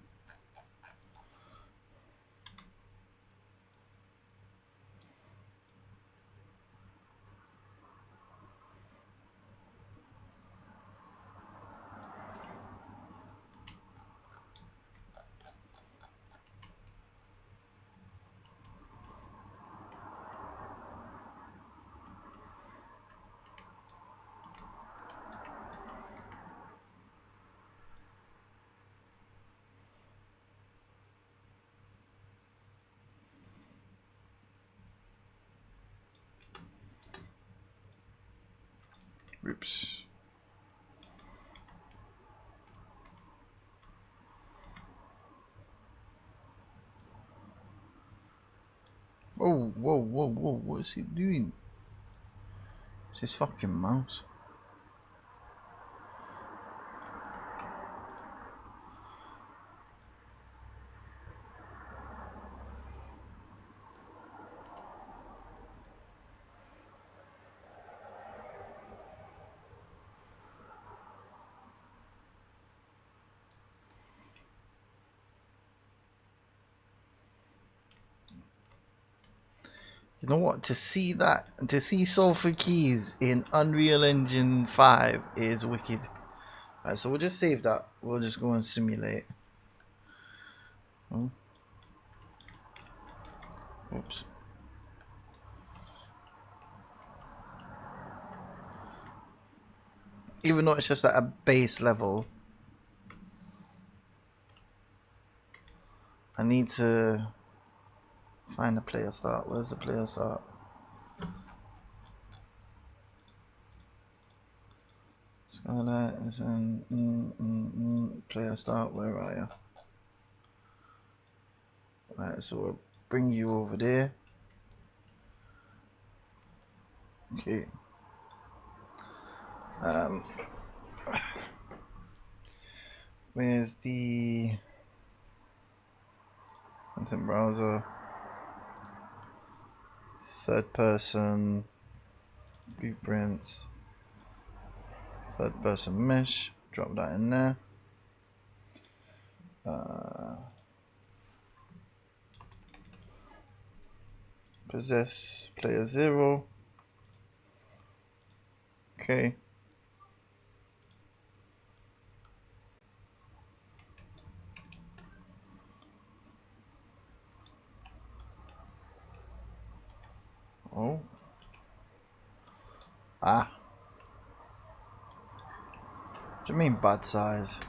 Oops. Whoa, whoa, whoa, whoa, what's he doing? It's his fucking mouse. You know what? To see Sulfur Keys in Unreal Engine 5 is wicked. Alright, so we'll just save that. We'll just go and simulate. Oh. Oops. Even though it's just at a base level, I need to find the player start. Where's the player start? Skylight is in player start. Where are you? Right, so we'll bring you over there. Okay. Where's the content browser? Third person blueprints. Third person mesh. Drop that in there. Possess player 0. Okay. Oh. Ah. What do you mean bad size?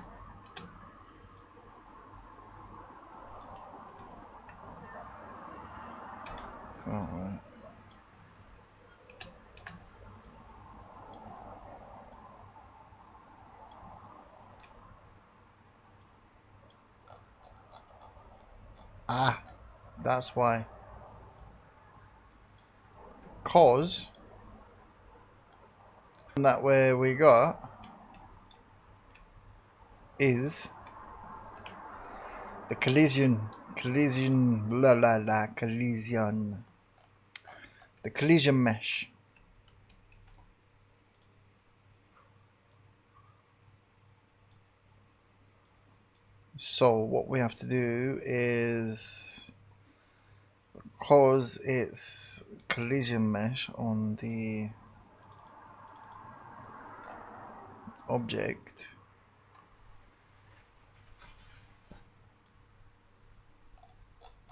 Alright. Ah, that's why. Cause that where we got is the collision, the collision mesh. So what we have to do is, because it's collision mesh on the object,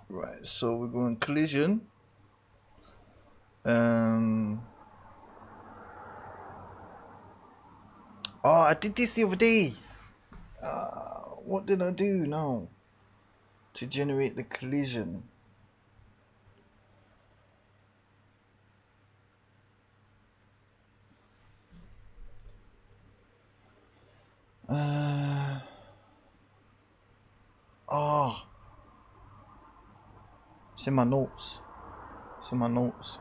right, so we're going collision. Oh, I did this the other day. What did I do now to generate the collision? Oh, it's in my notes. It's in my notes.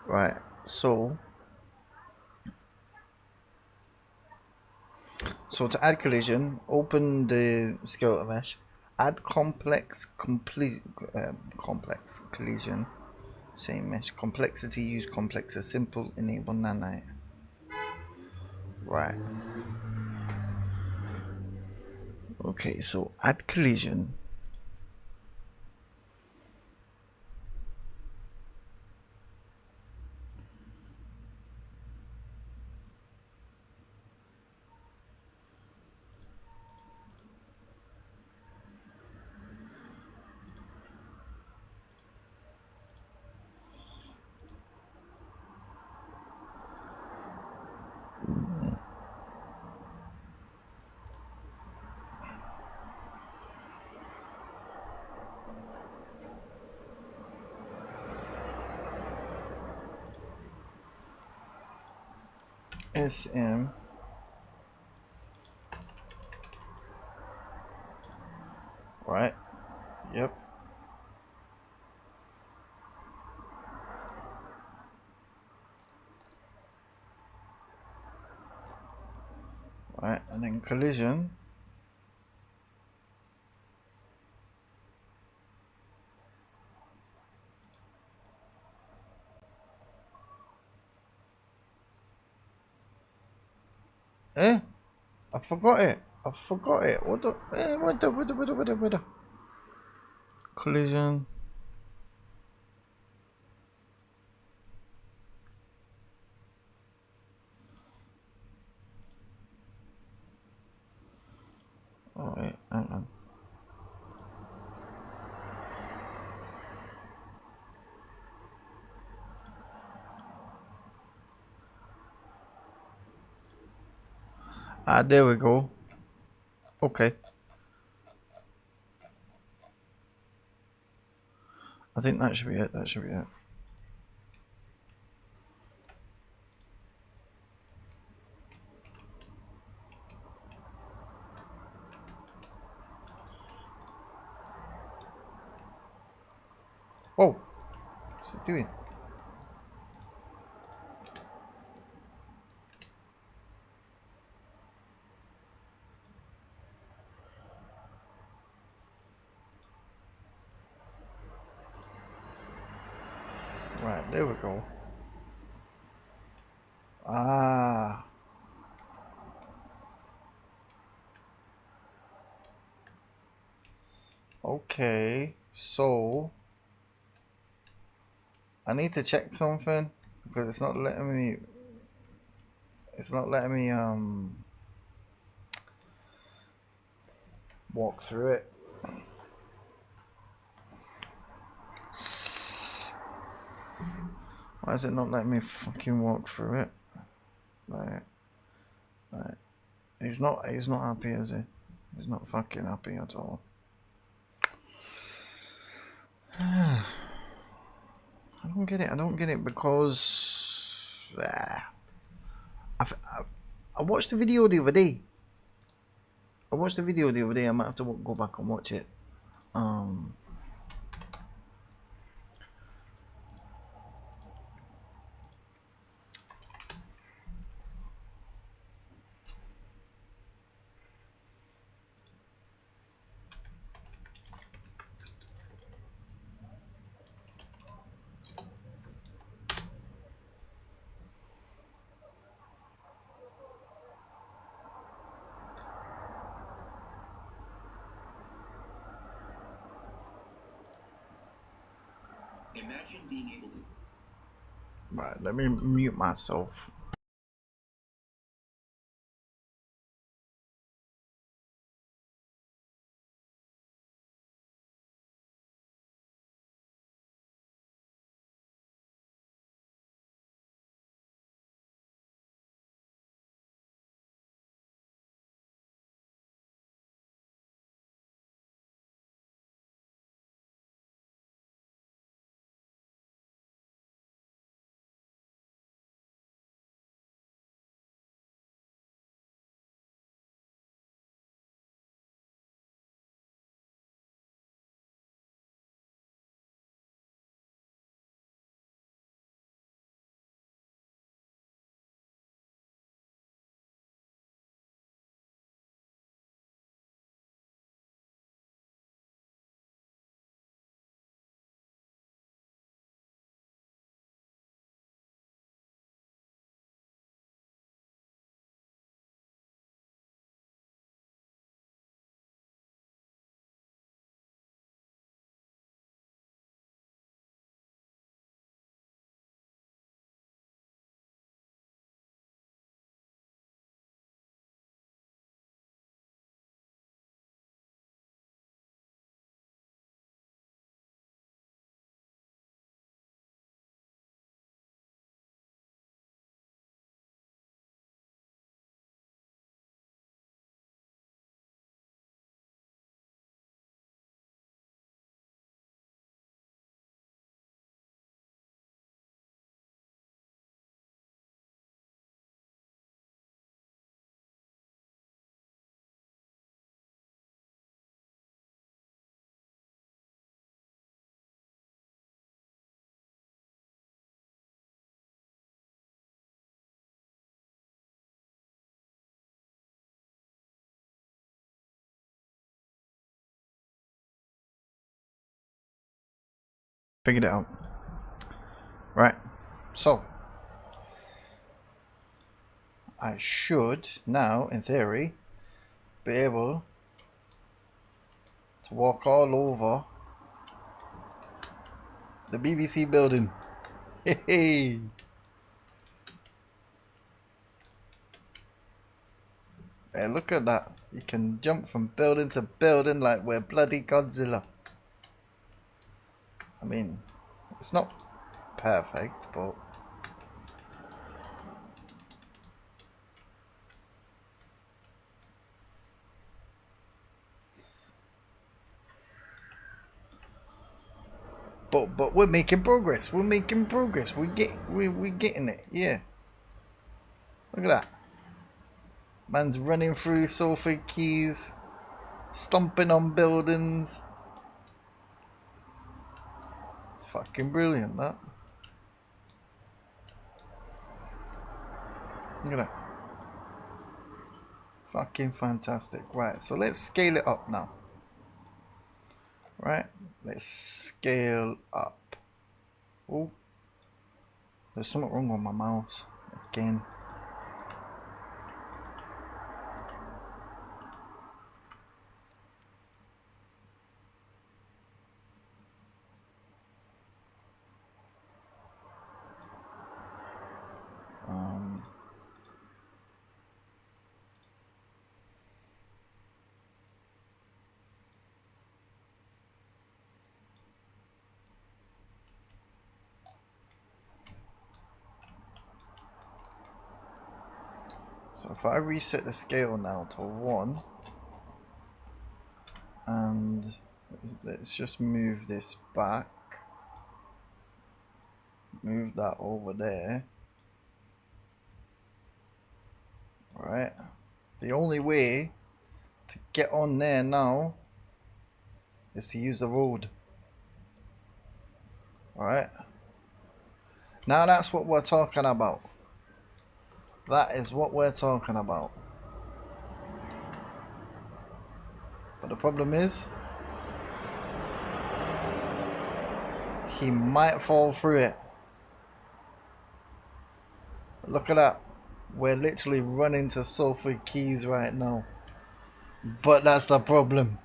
Right, so to add collision, open the skeleton mesh, add complex collision, same mesh, complexity, use complex as simple, enable nanite. Right. Okay, so add collision. SM. Right. Yep. Right, and then collision. Eh? I forgot it. I forgot it. What the? What the? Collision. Oh wait, hang on. Ah, there we go. Okay. I think that should be it. That should be it. Oh, what's it doing? Right, there we go. Ah. Okay, so I need to check something because it's not letting me. It's not letting me walk through it. Why is it not letting me fucking walk through it? Like, he's not happy, is he? He's not fucking happy at all. I don't get it. I don't get it because I watched the video the other day. I might have to go back and watch it. Imagine being able to. Right, let me mute myself. Figured it out. Right, so I should now, in theory, be able to walk all over the BBC building. Hey, hey, look at that. You can jump from building to building like we're bloody Godzilla. I mean, it's not perfect, but we're making progress. We're making progress. We're getting it. Yeah. Look at that. Man's running through sofa keys, stomping on buildings. It's fucking brilliant, that. Look at that. Fucking fantastic. Right, so let's scale it up now. Right, let's scale up. Oh, There's something wrong with my mouse again. So if I reset the scale now to 1, and let's just move this back, move that over there. Right, the only way to get on there now is to use the road. Alright, now that's what we're talking about. That is what we're talking about. But the problem is, he might fall through it. Look at that. We're literally running to sulfur keys right now. But that's the problem.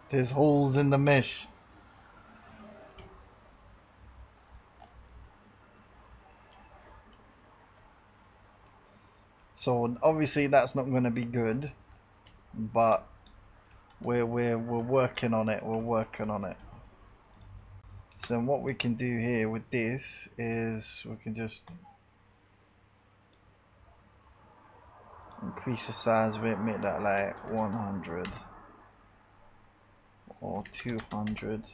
There's holes in the mesh. So obviously that's not going to be good. But we're working on it. We're working on it. So then what we can do here with this is we can just increase the size of it, make that like 100 or 200.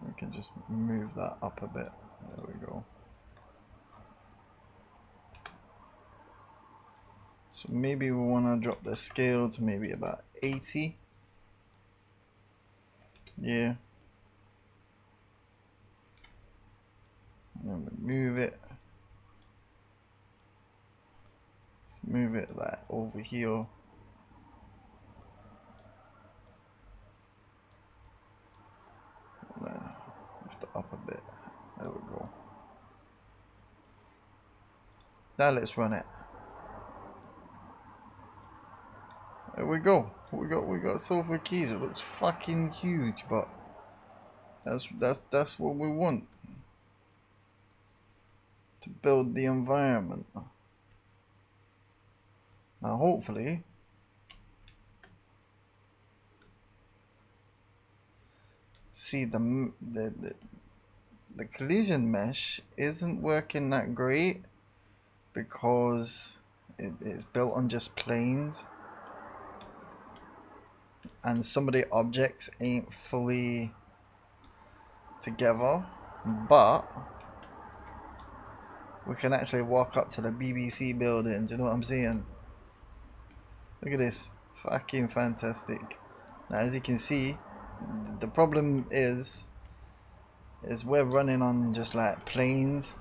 We can just move that up a bit. There we go. So maybe we want to drop the scale to maybe about 80. Yeah. And then we move it. Let's move it like over here. And then lift it up a bit. There we go. Now let's run it. There we go. We got sulfur keys. It looks fucking huge, but that's what we want to build the environment. Now hopefully see the collision mesh isn't working that great because it's built on just planes. And some of the objects ain't fully together, but we can actually walk up to the BBC building. Do you know what I'm saying? Look at this, fucking fantastic. Now as you can see, the problem is we're running on just like planes,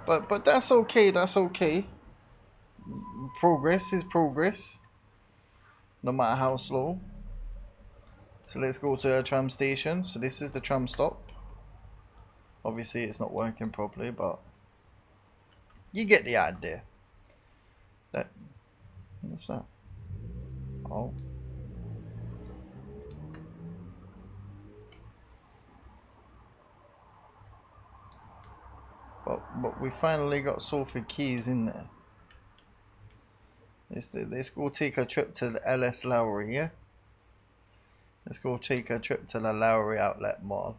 but that's okay, that's okay. Progress is progress, no matter how slow. So let's go to a tram station. So this is the tram stop. Obviously it's not working properly, but you get the idea. What's that? Oh. But we finally got sulfur keys in there. Let's go take a trip to the LS Lowry, yeah? Let's go take a trip to the Lowry Outlet Mall.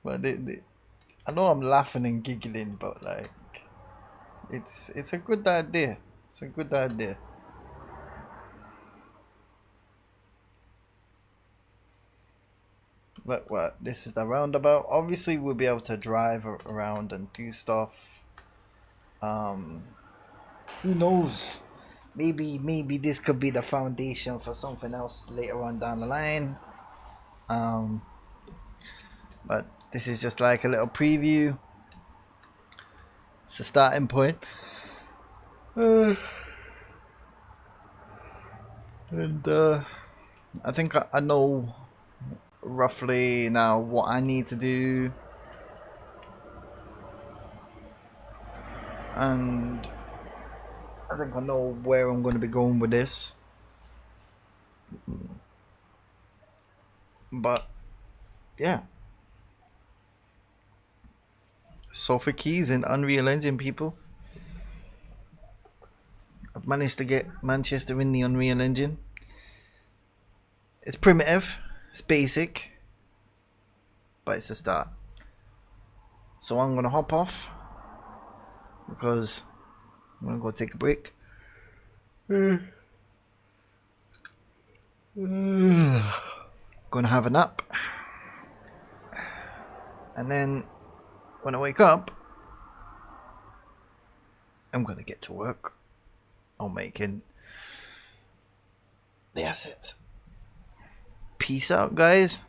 But I know I'm laughing and giggling, but like, it's a good idea. It's a good idea. Look, what? This is the roundabout. Obviously, we'll be able to drive around and do stuff. Who knows? Maybe this could be the foundation for something else later on down the line. But this is just like a little preview. It's a starting point. And I think I know roughly now what I need to do, and I think I know where I'm going to be going with this. But yeah, Sofa Keys in Unreal Engine, people. I've managed to get Manchester in the Unreal Engine. It's primitive, it's basic, but it's a start. So I'm gonna hop off because I'm gonna go take a break. Gonna have a nap, and then when I wake up, I'm gonna get to work on making the assets. Peace out, guys.